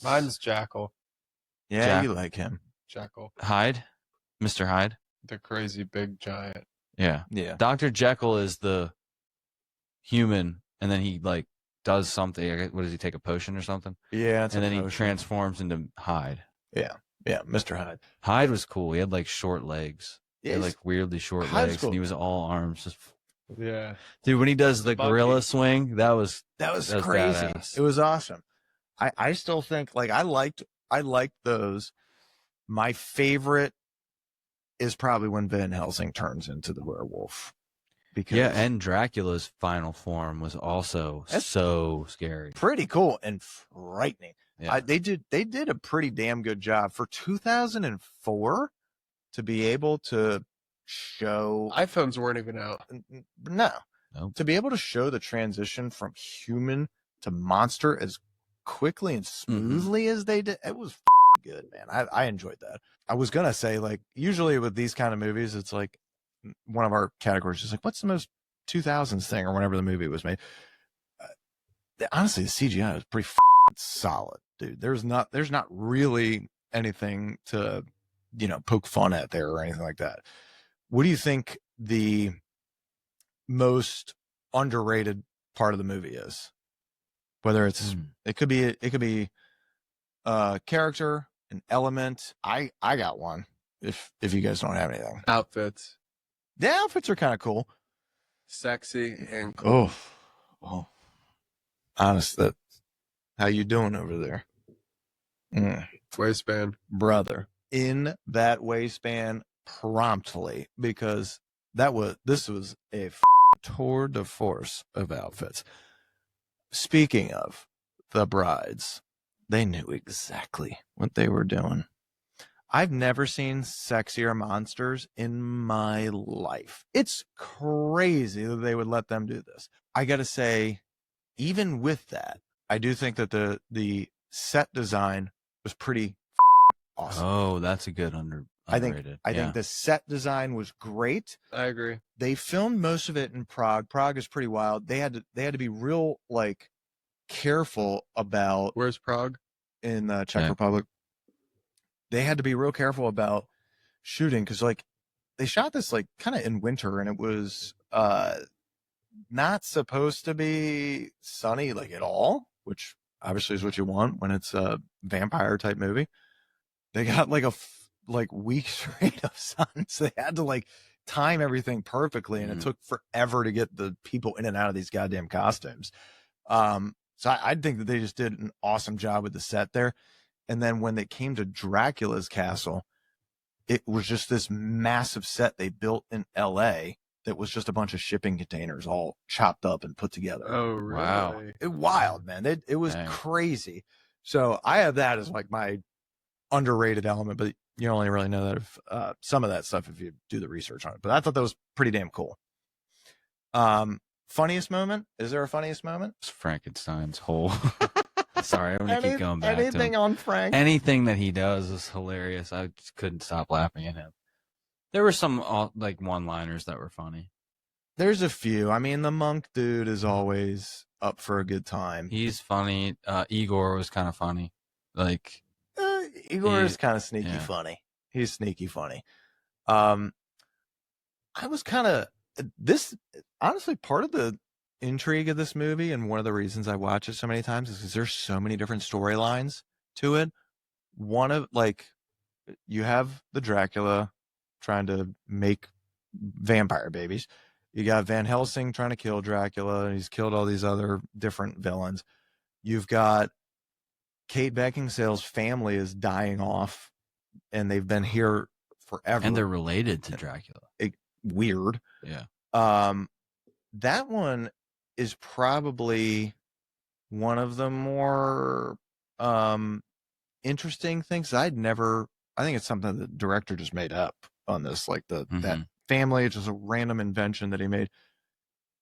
Mine's Jackal. Yeah, Jack. you like him. Jackal. Hyde, Mr. Hyde. The crazy big giant. Yeah, Yeah. Dr. Jekyll is the human, and then he like does something. What does he take, a potion or something? Yeah, it's And a then he potion. transforms into Hyde. Yeah, Mr. Hyde. Hyde was cool. He had like short legs. He Yeah, had he's- like weirdly short Hyde's legs, cool. and he was all arms. Just... Yeah. Dude, when he does the Bucky. gorilla swing, that was That's That's crazy. badass. It was awesome. I still think, like, I liked those. My favorite is probably when Van Helsing turns into the werewolf. Because yeah. And Dracula's final form was also That's- so scary. pretty cool and frightening. Yeah. They did a pretty damn good job for 2004 to be able to show iPhones weren't even out. no Nope. to be able to show the transition from human to monster as quickly and smoothly as they did. It was good, man. I enjoyed that. I was gonna say, like, usually with these kind of movies, it's like one of our categories is like, what's the most 2000s thing or whenever the movie was made. Honestly, the CGI was pretty solid, dude. There's not really anything to, poke fun at there or anything like that. What do you think the most underrated part of the movie is? Whether it's it could be a character, an element. I got one. If you guys don't have anything, Outfits. the outfits are kind of cool. Sexy and cool. Oh, honest, that how you doing over there, Waistband. brother? In that waistband promptly, because this was a tour de force of outfits. Speaking of the brides, they knew exactly what they were doing. I've never seen sexier monsters in my life. It's crazy that they would let them do this. I got to say, even with that, I do think that the set design was pretty awesome. Oh, that's a good underrated. I think the set design was great. I agree. They filmed most of it in Prague. Prague is pretty wild. They had to be real like careful about Where's Prague? in the Czech Republic. They had to be real careful about shooting because like they shot this like kind of in winter and it was not supposed to be sunny like at all, which obviously is what you want when it's a vampire type movie. They got like weeks straight of sun, so they had to like time everything perfectly, and it took forever to get the people in and out of these goddamn costumes. So I think that they just did an awesome job with the set there. And then when they came to Dracula's castle, it was just this massive set they built in LA that was just a bunch of shipping containers all chopped up and put together. Oh, really? Wow. Wild, man. It was crazy. So I have that as like my underrated element, but you only really know that if some of that stuff if you do the research on it. But I thought that was pretty damn cool. Funniest moment? Is there a funniest moment? It's Frankenstein's whole. Sorry, I'm gonna keep going back to anything him. on Frank. Anything that he does is hilarious. I just couldn't stop laughing at him. There were some like one-liners that were funny. There's a few. I mean, the monk dude is always up for a good time. He's funny. Igor was kind of funny. Like Igor is kind of sneaky funny. He's sneaky funny. I was kind of this honestly part of the intrigue of this movie, and one of the reasons I watch it so many times is because there's so many different storylines to it. One of like you have the Dracula trying to make vampire babies. You got Van Helsing trying to kill Dracula, and he's killed all these other different villains. You've got Kate Beckinsale's family is dying off, and they've been here forever. And they're related to Dracula. Weird. Yeah. That one is probably one of the more interesting things. I think it's something the director just made up on this, like that family. It's just a random invention that he made.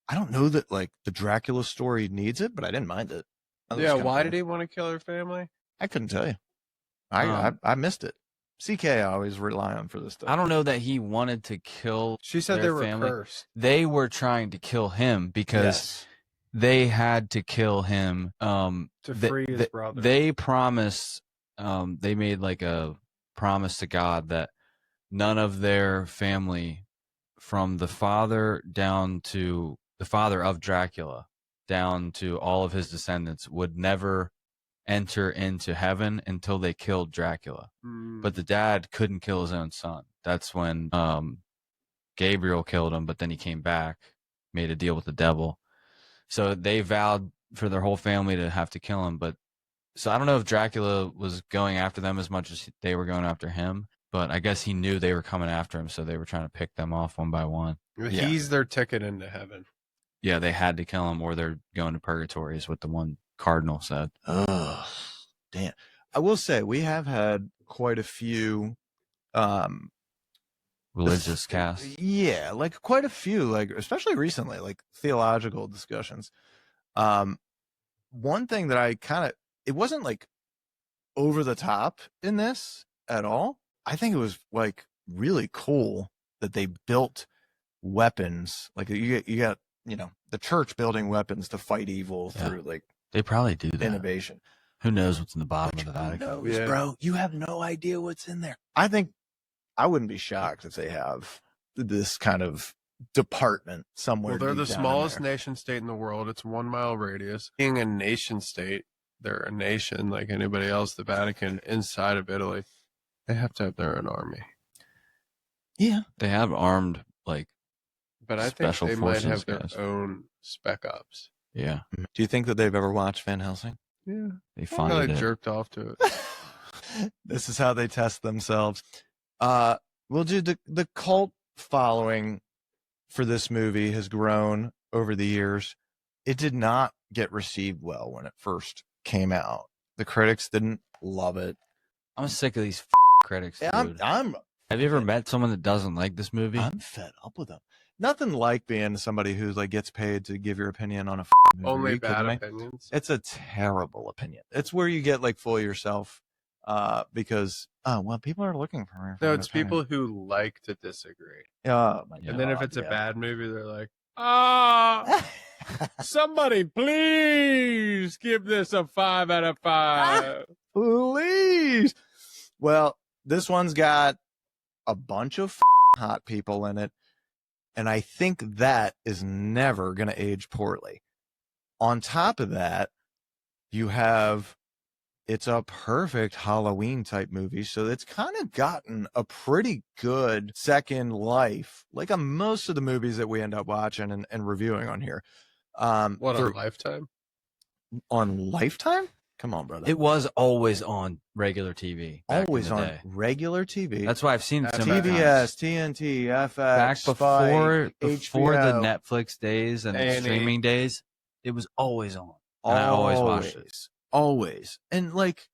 I don't know that like the Dracula story needs it, but I didn't mind it. Yeah, why did he want to kill her family? I couldn't tell you. I missed it. CK I always rely on for this stuff. I don't know that he wanted to kill. She said their they were family. cursed. They were trying to kill him because they had to kill him To free his brother. They promised. They made like a promise to God that none of their family, from the father down to the father of Dracula, down to all of his descendants, would never enter into heaven until they killed Dracula. But the dad couldn't kill his own son. That's when Gabriel killed him, but then he came back, made a deal with the devil. So they vowed for their whole family to have to kill him. But so I don't know if Dracula was going after them as much as they were going after him, but I guess he knew they were coming after him, so they were trying to pick them off one by one. He's their ticket into heaven. Yeah, they had to kill him or they're going to purgatory, is what the one cardinal said. Oh, damn. I will say we have had quite a few Religious cast. Yeah, like quite a few, like especially recently, like theological discussions. One thing that it wasn't like over the top in this at all. I think it was like really cool that they built weapons. Like you got the church building weapons to fight evil through like They probably do that. innovation. Who knows what's in the bottom of the Vatican? Knows, bro. You have no idea what's in there. I think I wouldn't be shocked if they have this kind of department somewhere. Well, they're the deep down in smallest there. nation state in the world. It's 1 mile radius. Being a nation state, they're a nation like anybody else. The Vatican inside of Italy, they have to have their own army. Yeah, They have armed, like, But I think Special they might forces have their guys. own spec ops. yeah, Do you think that they've ever watched Van Helsing? Yeah, they I funded it. jerked off to it. This is how they test themselves. Well, dude, the cult following for this movie has grown over the years. It did not get received well when it first came out. The critics didn't love it. I'm sick of these critics, Yeah, dude. I'm Have you ever met someone that doesn't like this movie? I'm fed up with them. Nothing like being somebody who like gets paid to give your opinion on a movie. Are Only you bad kidding me? opinions. It's a terrible opinion. It's where you get like full of yourself because people are looking for me. No, it's people who like to disagree. Oh my Yeah. And then if it's a yeah. bad movie, they're like, somebody please give this a 5 out of 5. Please. Well, this one's got a bunch of hot people in it, and I think that is never going to age poorly. On top of that, it's a perfect Halloween type movie, so it's kind of gotten a pretty good second life, like on most of the movies that we end up watching and reviewing on here. What, on Lifetime? On Lifetime? Come on, brother. It was always on regular TV. Always on day. regular TV. That's why I've seen it so many TBS, times. TNT, FX, Back before Spike, the HBO. Netflix days and A&E. streaming days, it was always on. And I always watched it. Always. And like,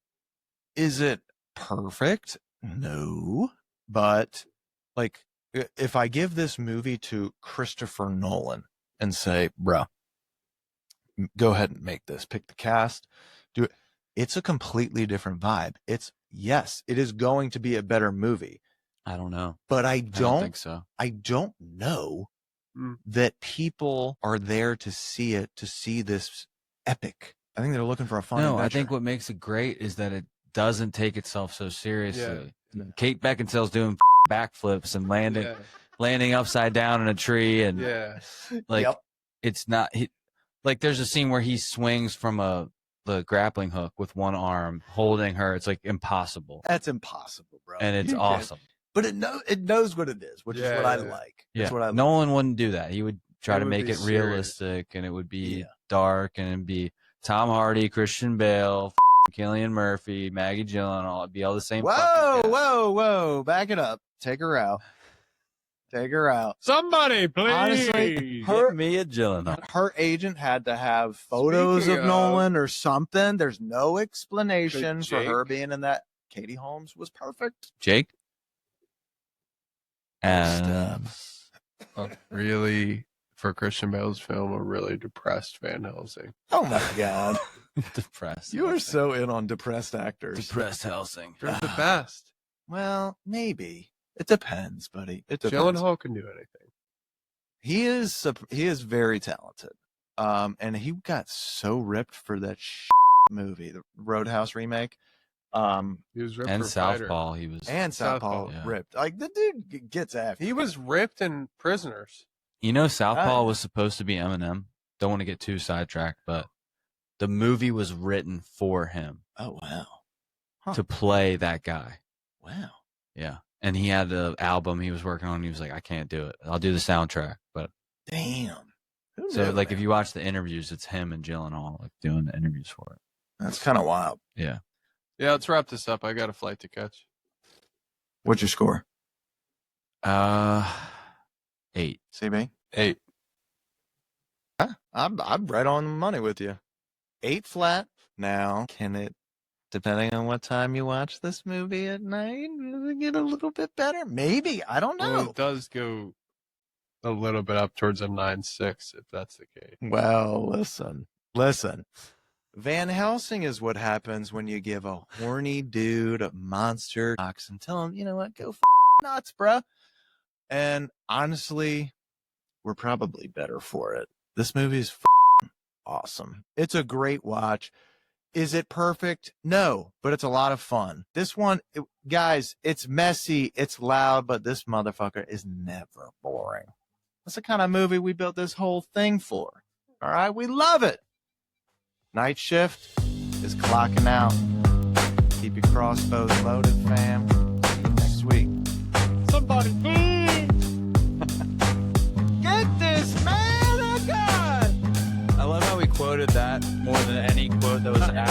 is it perfect? No. But like, if I give this movie to Christopher Nolan and say, bro, go ahead and make this, pick the cast, do it. It's a completely different vibe. It is going to be a better movie. I don't know. But I don't think so. I don't know that people are there to see it, to see this epic. I think they're looking for a fun adventure. I think what makes it great is that it doesn't take itself so seriously. Yeah. Kate Beckinsale's doing backflips and landing upside down in a tree, and it's not like there's a scene where he swings from the grappling hook with one arm holding her. It's like impossible. That's impossible, bro. And it's awesome. But it knows what it is, which is what I like. Yeah. That's what I like. Nolan wouldn't do that. He would try to make it realistic, and it would be dark, and it'd be Tom Hardy, Christian Bale, Cillian Murphy, Maggie Gyllenhaal. It'd be all the same. Whoa. Back it up. Take her out. Somebody, please. Honestly, Get me a Gyllenhaal. Her agent had to have photos of Nolan or something. There's no explanation for her being in that. Katie Holmes was perfect. Jake? Really, for Christian Bale's film, a really depressed Van Helsing. Oh my God. Depressed. You are so in on depressed actors. Depressed Helsing. They're the best. Well, maybe. It depends, buddy. It depends. Gyllenhaal can do anything. He is very talented. And he got so ripped for that movie, the Roadhouse remake. He was ripped and for Southpaw. Fighter. He was. And Southpaw ripped. Like the dude gets after. He was ripped in Prisoners. You know, Southpaw was supposed to be Eminem. Don't want to get too sidetracked, but the movie was written for him. Oh wow. To play that guy. Wow. Yeah. And he had the album he was working on. He was like, I can't do it. I'll do the soundtrack. But damn. So like if you watch the interviews, it's him and Gyllenhaal like doing the interviews for it. That's kind of wild. Yeah. Yeah, let's wrap this up. I got a flight to catch. What's your score? 8. CB? 8. I'm right on the money with you. 8 flat. Now, can it, depending on what time you watch this movie at night, does it get a little bit better? Maybe. I don't know. Well, it does go a little bit up towards a 9.6 if that's the case. Well, listen. Van Helsing is what happens when you give a horny dude a monster box and tell him, you know what, go nuts, bruh. And honestly, we're probably better for it. This movie's awesome. It's a great watch. Is it perfect? No, but it's a lot of fun. This one, guys, it's messy, it's loud, but this motherfucker is never boring. That's the kind of movie we built this whole thing for. All right, we love it. Night Shift is clocking out. Keep your crossbows loaded, fam. See you next week. Somebody please get this man a gun. I love how we quoted that more than any quote that was actually